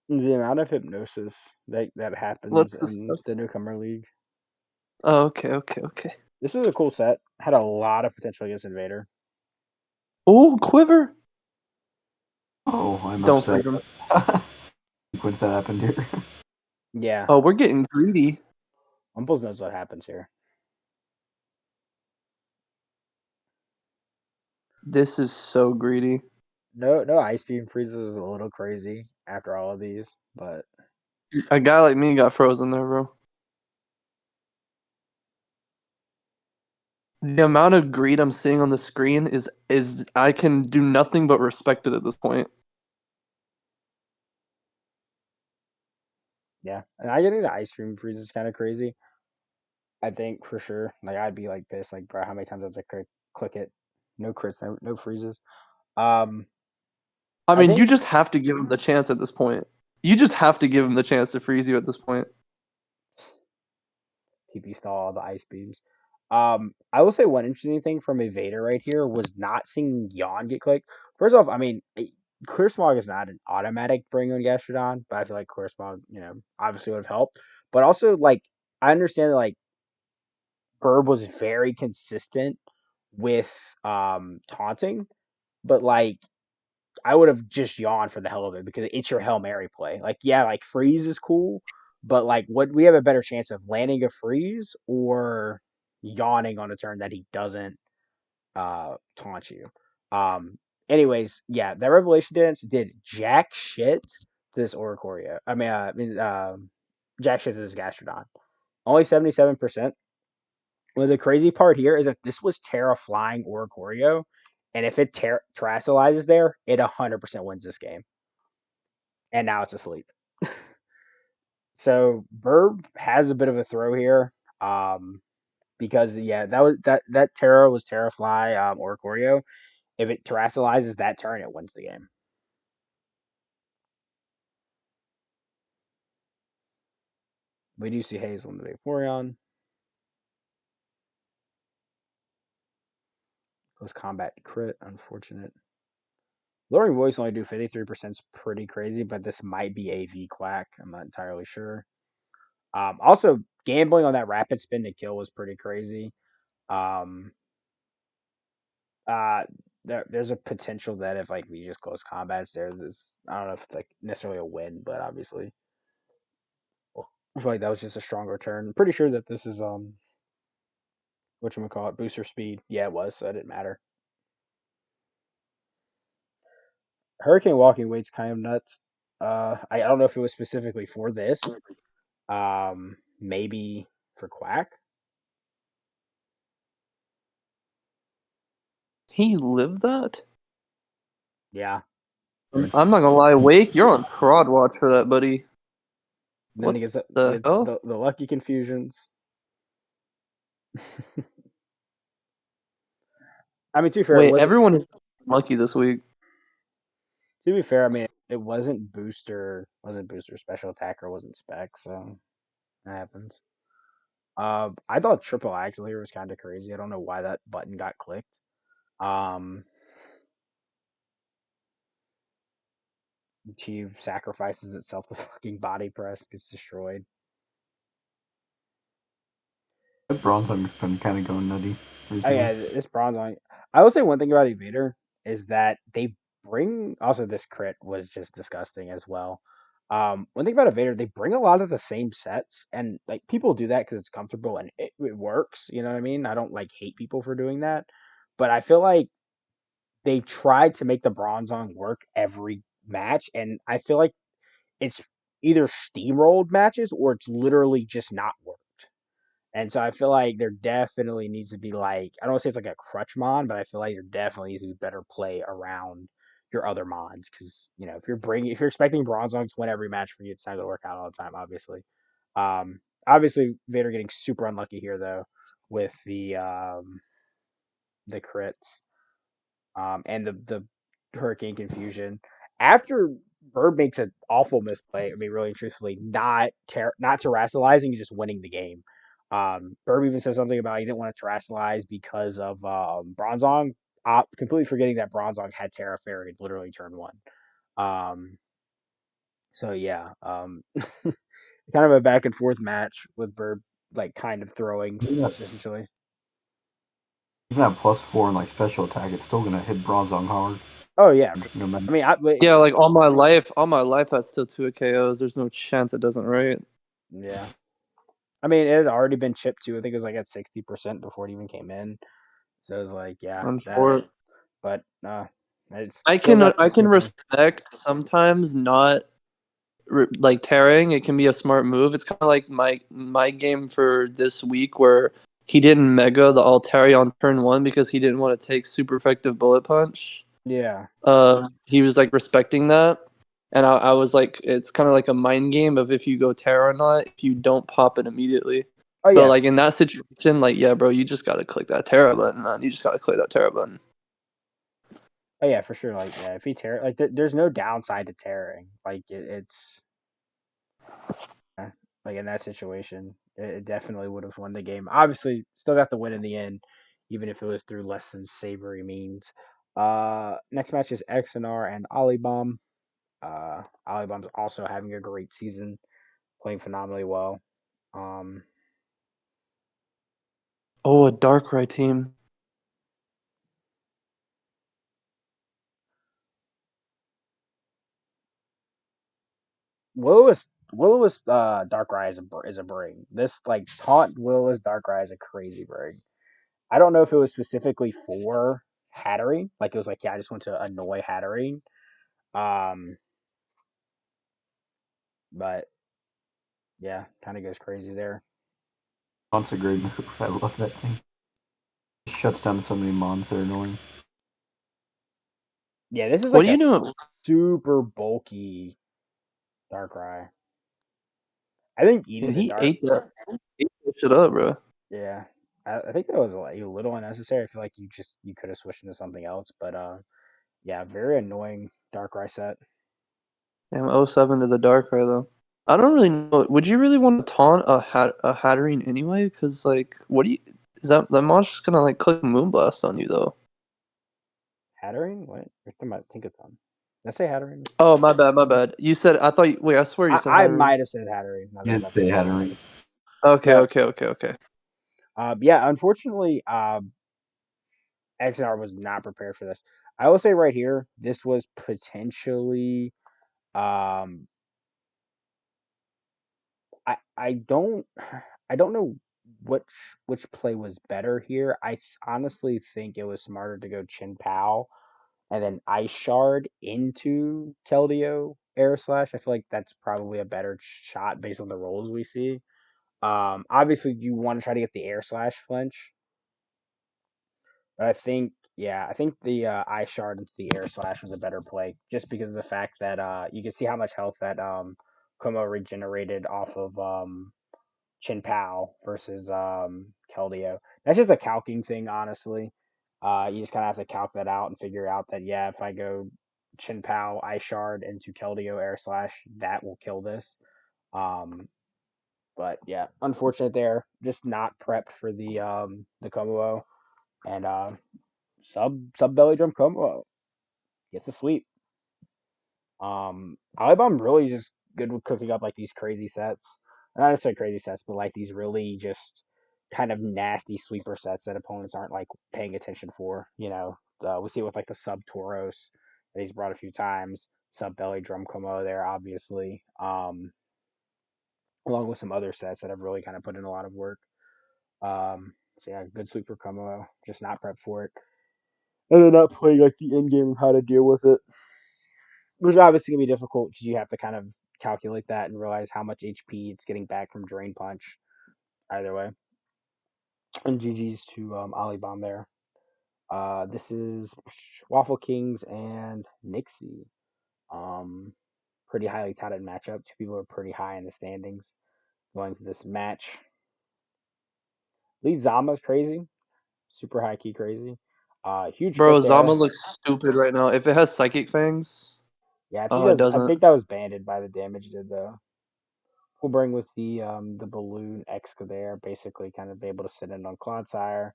The amount of hypnosis that happens Let's in discuss. the newcomer league. Oh, okay. This was a cool set. Had a lot of potential against Invader. Oh, Quiver. Oh, I'm Don't upset. freeze him. Sequence that happened here. Yeah. Oh, we're getting greedy. Umples knows what happens here. This is so greedy. No ice beam freezes is a little crazy after all of these, but A guy like me got frozen there, bro. The amount of greed I'm seeing on the screen is I can do nothing but respect it at this point. yeah. And I getting the ice cream freeze is kind of crazy. I think for sure. Like I'd be like pissed, like bro, how many times I have to click it? No crits, no freezes. Um, I I mean, you think just have to give him the chance at this point. You just have to give him the chance to freeze you at this point. TP stall all the ice beams. I will say one interesting thing from Evader right here was not seeing Yawn get clicked. First off, I mean, Clear Smog is not an automatic bring on Gastrodon, but I feel like Clear Smog, obviously would have helped. But also, like, I understand that, like, Burb was very consistent with taunting, but, like, I would have just yawned for the hell of it because it's your Hail Mary play. Like, yeah, like freeze is cool, but like what we have a better chance of landing a freeze or yawning on a turn that he doesn't taunt you. Anyways, yeah, that revelation dance did jack shit to this Oricorio. Jack shit to this Gastrodon. Only 77%. Well, the crazy part here is that this was Terra flying Oricorio, and if it terrestrializes there, it 100% wins this game. And now it's asleep. So Burb has a bit of a throw here, because yeah, that Terra was Terra Fly Oricorio. If it terrestrializes that turn, it wins the game. We do see Hazel in the Vaporeon. Close combat crit, unfortunate. Lowering voice only do 53% is pretty crazy, but this might be AV Quack. I'm not entirely sure. Also, gambling on that rapid spin to kill was pretty crazy. Um, there's a potential that if like we just close combats, there's this. I don't know if it's like necessarily a win, but obviously, I feel like that was just a stronger turn. I'm pretty sure that this is whatchamacallit, booster speed. Yeah, it was, so it didn't matter. Hurricane walking weight's kind of nuts. I don't know if it was specifically for this. Maybe for Quack. He lived that? Yeah. I'm not gonna lie, Wake, you're on fraud watch for that, buddy. And then What he gets the hell? the lucky confusions. I mean, to be fair, it Wait, wasn't. everyone is lucky this week. To be fair, I mean, it wasn't booster special attacker, wasn't spec, so that happens. I thought triple axle here was kind of crazy. I don't know why that button got clicked. Um, Chief sacrifices itself to fucking body press, gets destroyed. That Bronzong's been kind of going nutty Oh recently. yeah, this bronze on. I will say one thing about Evader is that they bring also this crit was just disgusting as well. One thing about Evader, they bring a lot of the same sets, and like people do that because it's comfortable and it works. You know what I mean? I don't like hate people for doing that, but I feel like they tried to make the Bronzong work every match, and I feel like it's either steamrolled matches or it's literally just not worked. And so I feel like there definitely needs to be like, I don't want to say it's like a crutch mod, but I feel like there definitely needs to be better play around your other mods because if you're expecting Bronzong to win every match for you, it's not going to work out all the time. Obviously Vader getting super unlucky here though with the crits and the hurricane confusion. After Bird makes an awful misplay, I mean, really truthfully, not terrestrializing, just winning the game. Bird even says something about he didn't want to terrestrialize because of Bronzong, completely forgetting that Bronzong had Terra Fairy literally turn one. So yeah, kind of a back and forth match with Bird like kind of throwing Yeah. essentially. Even at +4 and like special attack, it's still gonna hit Bronzong hard. Oh yeah, No matter. I mean, Yeah, like all my life, that's still 2 KOs. There's no chance it doesn't, right? Yeah. I mean, it had already been chipped too. I think it was like at 60% before it even came in. So it was like, yeah, I'm that. sure. But it's I still can got the I can snipping. respect sometimes not like tearing. It can be a smart move. It's kind of like my game for this week where he didn't mega the Altari on turn one because he didn't want to take super effective bullet punch. Yeah. He was like respecting that, and I was like, it's kind of like a mind game of if you go Terra or not. If you don't pop it immediately, Oh but yeah. like in that situation, like yeah, bro, you just gotta click that Terra button, man. You just gotta click that Terra button. Oh yeah, for sure. Like yeah, if he tear like there's no downside to tearing. Like it's like in that situation, it definitely would have won the game. Obviously, still got the win in the end, even if it was through less than savory means. Next match is XNR and Alibam. Alibam's also having a great season, playing phenomenally well. Um, Oh, a Darkrai team. Will is Darkrai is a bring. This like taunt Will is Darkrai is a crazy bring. I don't know if it was specifically for Hatterene. Like it was like, yeah, I just want to annoy Hatterene. Um, but yeah, kind of goes crazy there. That's a great move. I love that thing. It shuts down so many mons that are annoying. Yeah, this is What like are a you doing? super bulky Darkrai. I think Yeah, eating the he dark. ate that. He ate that shit up, bro. Yeah, I think that was like a little unnecessary. I feel like you could have switched into something else, but yeah, very annoying Darkrai set. Damn, 07 to the Darkrai though. I don't really know. Would you really want to taunt a Hatterene anyway? Because like, what do you? Is that monster's gonna like click Moonblast on you though? Hatterene? What? You're talking about Tinkaton. Did I say Hatterene? Oh, my bad, my bad. You said I thought. Wait, I swear you said I Hatterene. might have said Hatterene. Now that You I'm didn't about say to it think had a about it. ring. Okay, But okay, okay, okay. yeah, unfortunately, XR was not prepared for this. I will say right here, this was potentially um I don't I don't know which play was better here. Honestly think it was smarter to go Chin Pao and then Ice Shard into Keldeo Air Slash. I feel like that's probably a better shot based on the rolls we see. Obviously you want to try to get the Air Slash flinch, but I think the Ice Shard into the Air Slash was a better play just because of the fact that you can see how much health that Como regenerated off of Chin Pao versus Keldeo. That's just a calcing thing, honestly. You just kind of have to calc that out and figure out that, yeah, if I go Chin Pao, Ice Shard into Keldeo Air Slash, that will kill this. Um, but yeah, unfortunate there. Just not prepped for the combo and sub belly drum combo gets a sweep. Alibam really just good with cooking up like these crazy sets. Not necessarily crazy sets, but like these really just kind of nasty sweeper sets that opponents aren't like paying attention for. We see it with like the sub Tauros that he's brought a few times, sub belly drum combo there, obviously. Along with some other sets that have really kind of put in a lot of work. So yeah, good sweeper combo, just not prepped for it. And then not playing like the end game of how to deal with it. Which is obviously gonna be difficult because you have to kind of calculate that and realize how much HP it's getting back from Drain Punch. Either way, and GG's to Alibam there. This is Waffle Kings and Nixie. Um, Pretty highly touted matchup. Two people are pretty high in the standings going to this match. Lead Zama's crazy, super high key crazy. Huge Bro, crit Zama there. looks stupid right now. If it has Psychic Fangs, Yeah, oh, it I doesn't. think that was banded by the damage did though. We'll bring with the balloon Exca there, basically kind of be able to sit in on Clodsire.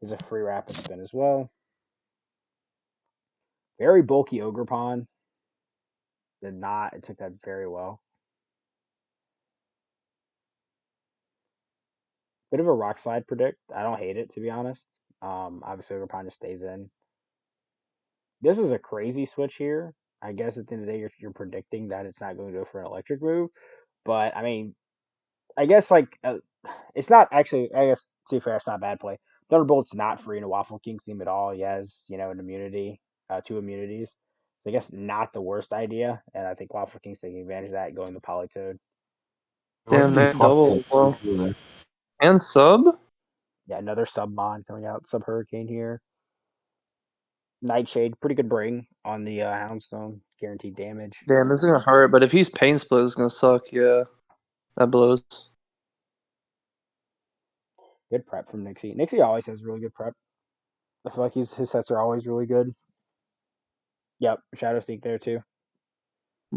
There's a free rapid spin as well. Very bulky Ogerpon. Did not. It took that very well. Bit of a rock slide predict. I don't hate it to be honest. Obviously Ogerpon just stays in. This was a crazy switch here. I guess at the end of the day you're predicting that it's not going to go for an electric move. But I mean, I guess like it's not actually. I guess to be fair, it's not bad play. Thunderbolt's not free in a Waffle Kings team at all. He has an immunity, two immunities. So I guess not the worst idea, and I think Waffle Kings taking advantage of that, going the Polytoad. Why Damn, did he man, swap double the as well. two there? And sub? Yeah, another Submon coming out. Sub Hurricane here. Nightshade, pretty good bring on the Houndstone, guaranteed damage. Damn, this is gonna hurt, but if he's Pain Split, it's gonna suck. Yeah, that blows. Good prep from Nixie. Nixie always has really good prep. I feel like his sets are always really good. Yep, Shadow Sneak there too.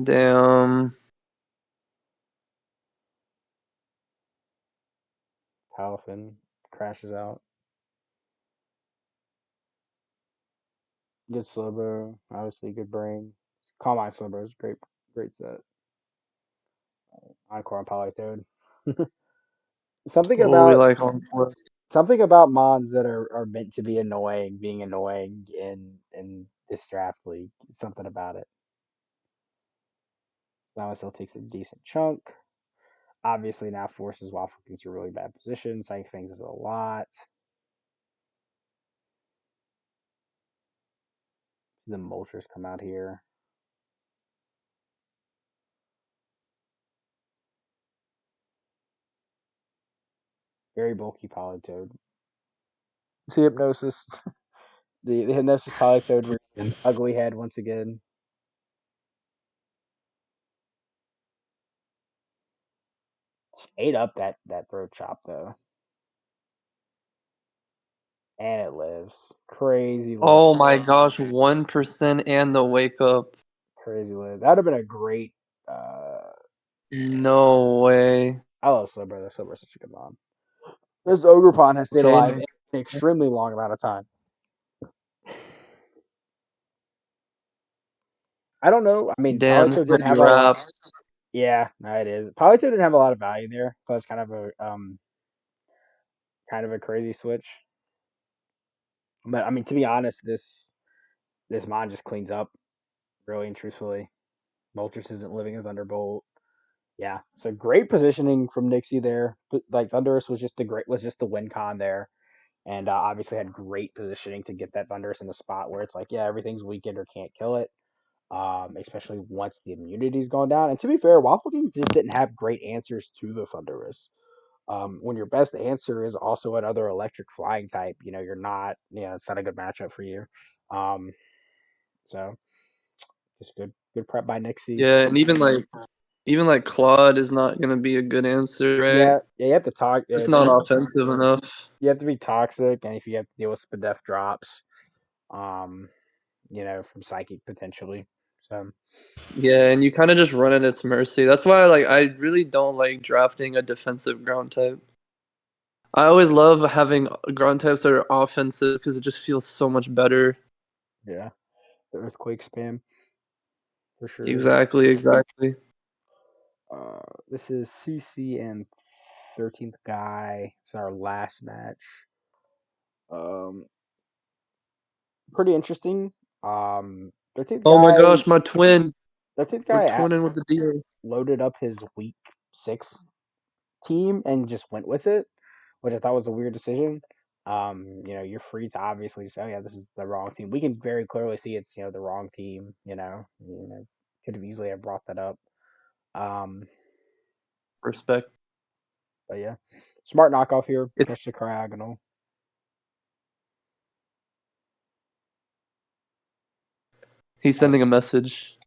Damn. Palafin crashes out. Good Slowbro, obviously good brain. Calm Mind Slowbro is great set. Encore on Polytoad. something What we about like on fourth. something about Mons that are meant to be annoying, being annoying in this draft league. Something about it. Now still takes a decent chunk. Obviously now forces Waffle Kings to a really bad position. Psych Fangs is a lot. The Moltres come out here. Very bulky Polytoad. See Hypnosis. the Hypnosis Polytoad rears its ugly head once again. Ate up that throat chop though. And it lives. Crazy live. Oh my gosh, 1% and the wake up. Crazy live. That would have been a great uh No way. I love Slowbro. Slowbro's such a good mom. This Ogrepon has stayed alive Change. an extremely long amount of time. I don't know. I mean, Damn, this Polytoad might didn't be have a lot. wrap. Yeah, no, it is. Polytoad didn't have a lot of value there, so it's kind of a crazy switch. But I mean, to be honest, this mod just cleans up, really and truthfully. Moltres isn't living a Thunderbolt. Yeah, so great positioning from Nixie there. But like Thunderous was just the win con there, and obviously had great positioning to get that Thunderous in the spot where it's like, yeah, everything's weakened or can't kill it. Especially once the immunity's gone down. And to be fair, Waffle Kings just didn't have great answers to the Thunderous. When your best answer is also another electric flying type, you're not, it's not a good matchup for you. Um, so just good prep by Nixie. Yeah, and even like Claude is not gonna be a good answer, right? Yeah, you have to talk. It's not offensive enough. You have to be toxic, and if you have to deal with Spadef drops, um, from Psychic potentially. So Yeah, and you kind of just run at its mercy. That's why I really don't like drafting a defensive ground type. I always love having ground types that are offensive because it just feels so much better. yeah, the Earthquake spam for sure. Exactly. This is CC and 13th guy. It's our last match. Um, Pretty interesting. 13th Oh my guy. gosh, my twin. 13th We're guy twinning with the deal. loaded up his week 6 team and just went with it, which I thought was a weird decision. You're free to obviously say, oh yeah, this is the wrong team. We can very clearly see it's the wrong team. Could have easily have brought that up. Um, Respect. but yeah, smart knockoff here. It's Push the Cryogonal. he's sending a message.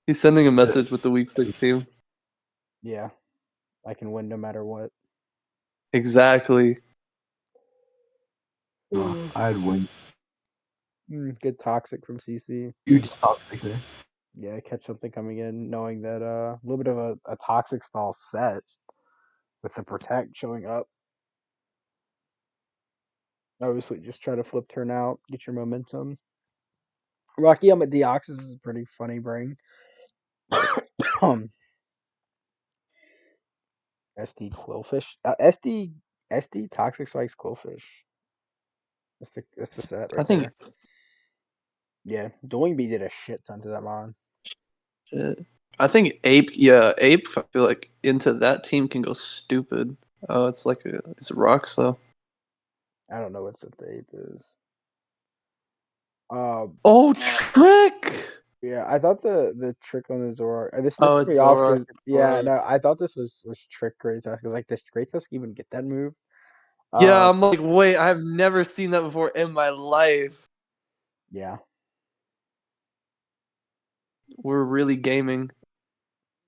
He's sending a message with the week 6 team. Yeah, I can win no matter what. Exactly. I'd win. Good toxic from CC. Huge toxic there. Yeah, catch something coming in, knowing that a little bit of a toxic stall set with the protect showing up. Obviously, just try to flip turn out, get your momentum. Rocky Helmet Deoxys is a pretty funny bring. SD Quillfish. SD Toxic Spikes Quillfish. That's the set I right think there. Yeah, Dueling Bee did a shit ton to that mon. shit. I think Ape. Yeah, Ape. I feel like into that team can go stupid. Oh, it's like it's rocks though. I don't know what set the ape is. Oh, Trick! Yeah, I thought the trick on the Zoroark. This Oh, threw it's me off Zoroark. because It's yeah, Zoroark. no, I thought this was trick Great Tusk because like, does Great Tusk even get that move? Yeah, Uh, I'm like, wait, I've never seen that before in my life. yeah, We're really gaming.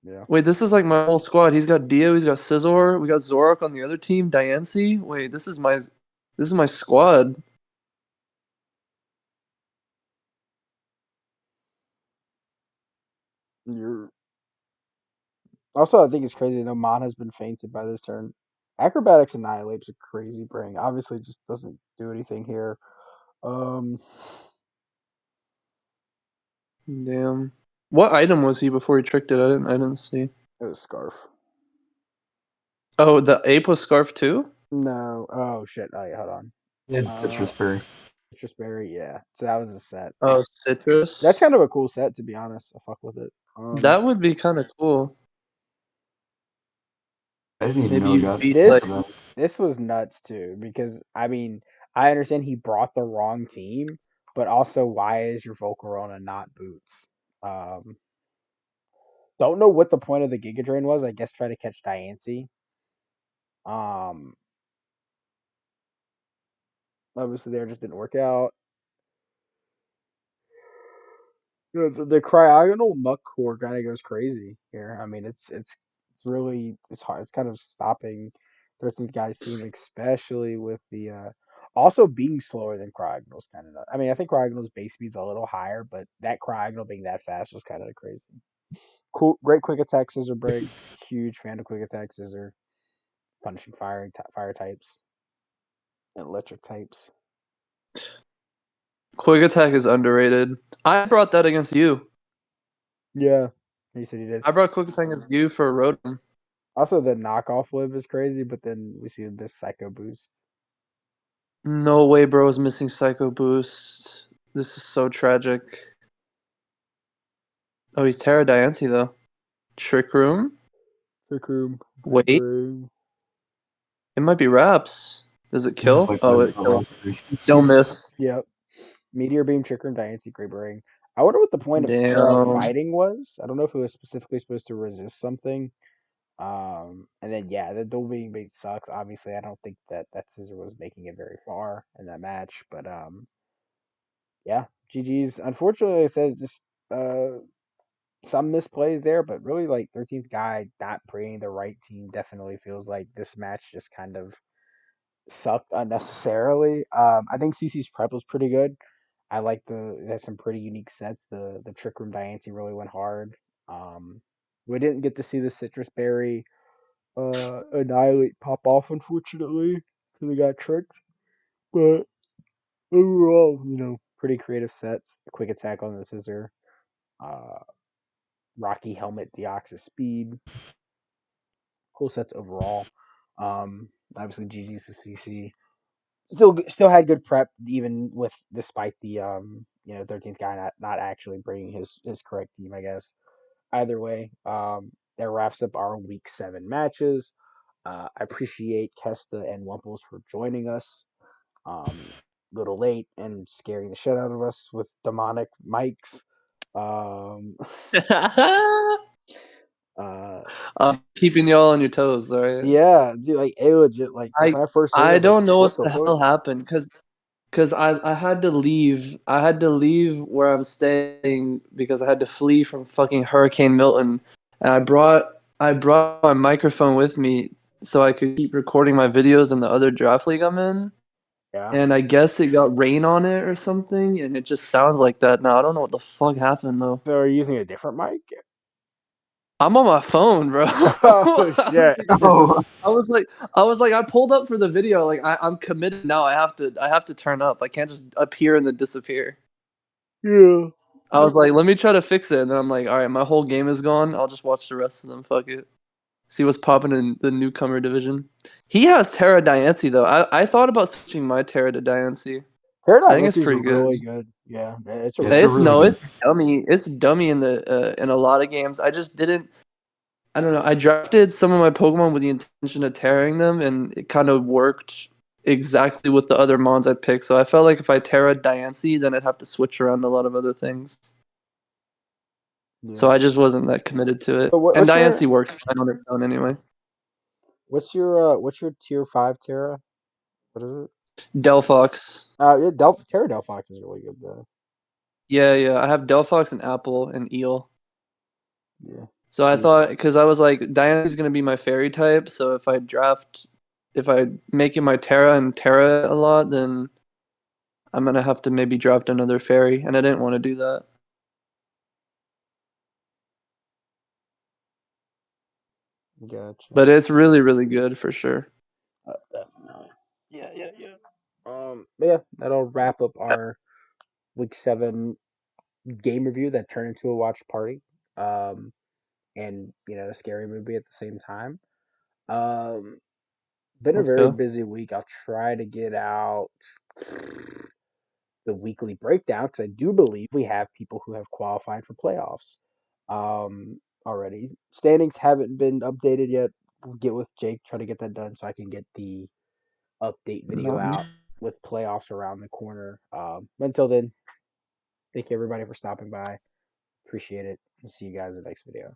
yeah. Wait, this is like my whole squad. He's got Dio, he's got Scizor, we got Zoroark on the other team, Diancie. Wait, this is my squad. You're also I think it's crazy. No, Mon has been fainted by this turn. Acrobatics Annihilate's a crazy bring. Obviously, just doesn't do anything here. Um, Damn. What item was he before he tricked it? I didn't see. it was Scarf. Oh, the ape was Scarf too? No, oh shit. Oh yeah, hold on. Yeah, Uh, citrus berry. Citrus Berry. Yeah, so that was a set. Oh, That's Citrus. kind of a cool set, to be honest. I fuck with it. That would be kind of cool. I didn't even Maybe know it you got beat like. this was nuts too because I mean I understand he brought the wrong team, but also why is your Volcarona not Boots? Um, don't know what the point of the Giga Drain was. I guess try to catch Diancie. Um, obviously there just didn't work out. The Cryogonal Muck core kind of goes crazy here. I mean it's really it's hard. It's kind of stopping 13th guy's team, especially with the also being slower than Cryogonal's kind of. I mean I think Cryogonal's base speed's a little higher, but that Cryogonal being that fast was kind of crazy. Cool, great quick attack scissor break. Huge fan of quick attack scissor, punishing fire types, electric types. Quick Attack is underrated. I brought that against you. Yeah, you said you did. I brought Quick Attack against you for a Rotom. Also, the knockoff whip is crazy, but then we see this Psycho Boost. No way, bro is missing Psycho Boost. This is so tragic. Oh, he's Terra Diancie though. Trick Room? Trick Room, Great Wait, Brain. it might be Wraps. Does it This is kill? like Oh, wins it the kills. last three. Don't miss. Yep. Meteor Beam, Trick Room, Diancie, Great Brain. I wonder what the point of Terra Damn. fighting was. I don't know if it was specifically supposed to resist something. And then yeah, the dual being bait sucks. Obviously, I don't think that Scissor was making it very far in that match, but yeah, GG's. Unfortunately, I said just some misplays there, but really like 13th guy not bringing the right team definitely feels like this match just kind of sucked unnecessarily. I think CC's prep was pretty good. I like that's some pretty unique sets. The Trick Room Diancie really went hard. Um, we didn't get to see the Citrus Berry Annihilate pop off, unfortunately, because they got tricked. But overall, pretty creative sets. The quick attack on the scissor, uh, Rocky Helmet, Deoxys Speed, cool sets overall. Obviously GG's to CC. Still had good prep even with despite the 13th guy not actually bringing his correct team, I guess. Either way, that wraps up our week 7 matches. I appreciate Kesta and Wumples for joining us. Little late and scaring the shit out of us with demonic mics. Um, uh, I'm keeping y'all on your toes, alright? yeah, dude, like it legit. Like I when I first heard it, I I was like, don't know "What what the the fuck?" hell happened because I had to leave. I had to leave where I'm staying because I had to flee from fucking Hurricane Milton, and I brought my microphone with me so I could keep recording my videos in the other draft league I'm in. Yeah. And I guess it got rain on it or something, and it just sounds like that now. I don't know what the fuck happened though. So are you using a different mic? I'm on my phone, bro. Oh shit! Oh, I was like, I pulled up for the video. Like, I'm committed now. I have to turn up. I can't just appear and then disappear. Yeah. I was like, let me try to fix it, and then I'm like, all right, my whole game is gone. I'll just watch the rest of them. Fuck it. See what's popping in the newcomer division. He has Terra Diancie though. I thought about switching my Terra to Diancie. I think it's Pterodactyl is pretty good. really good. Yeah, it's a Yeah, really they're It's really no, good. it's dummy. It's dummy in in a lot of games. I just didn't. I don't know. I drafted some of my Pokemon with the intention of tearing them, and it kind of worked exactly with the other mons I picked. So I felt like if I Terra Diancie, then I'd have to switch around a lot of other things. So yeah. I just wasn't that committed to it. So And Diancie works fine on its own anyway. what's your tier 5 Terra? What is it? Delphox. Yeah, Terra Delphox is really good though. Yeah, yeah. I have Delphox and Apple and Eel. Yeah. So I Dude, thought, because I was like, Diane's gonna be my fairy type. So if I make it my Terra and Terra a lot, then I'm gonna have to maybe draft another fairy, and I didn't want to do that. gotcha. But it's really, really good for sure. Definitely. Yeah. But yeah, that'll wrap up our week 7 game review that turned into a watch party. Um, and a scary movie at the same time. Um, been a Let's very go. busy week. I'll try to get out the weekly breakdown because I do believe we have people who have qualified for playoffs already. Standings haven't been updated yet. We'll get with Jake, try to get that done so I can get the update video Not out with playoffs around the corner. Until then, thank you everybody for stopping by. Appreciate it. We'll see you guys in the next video.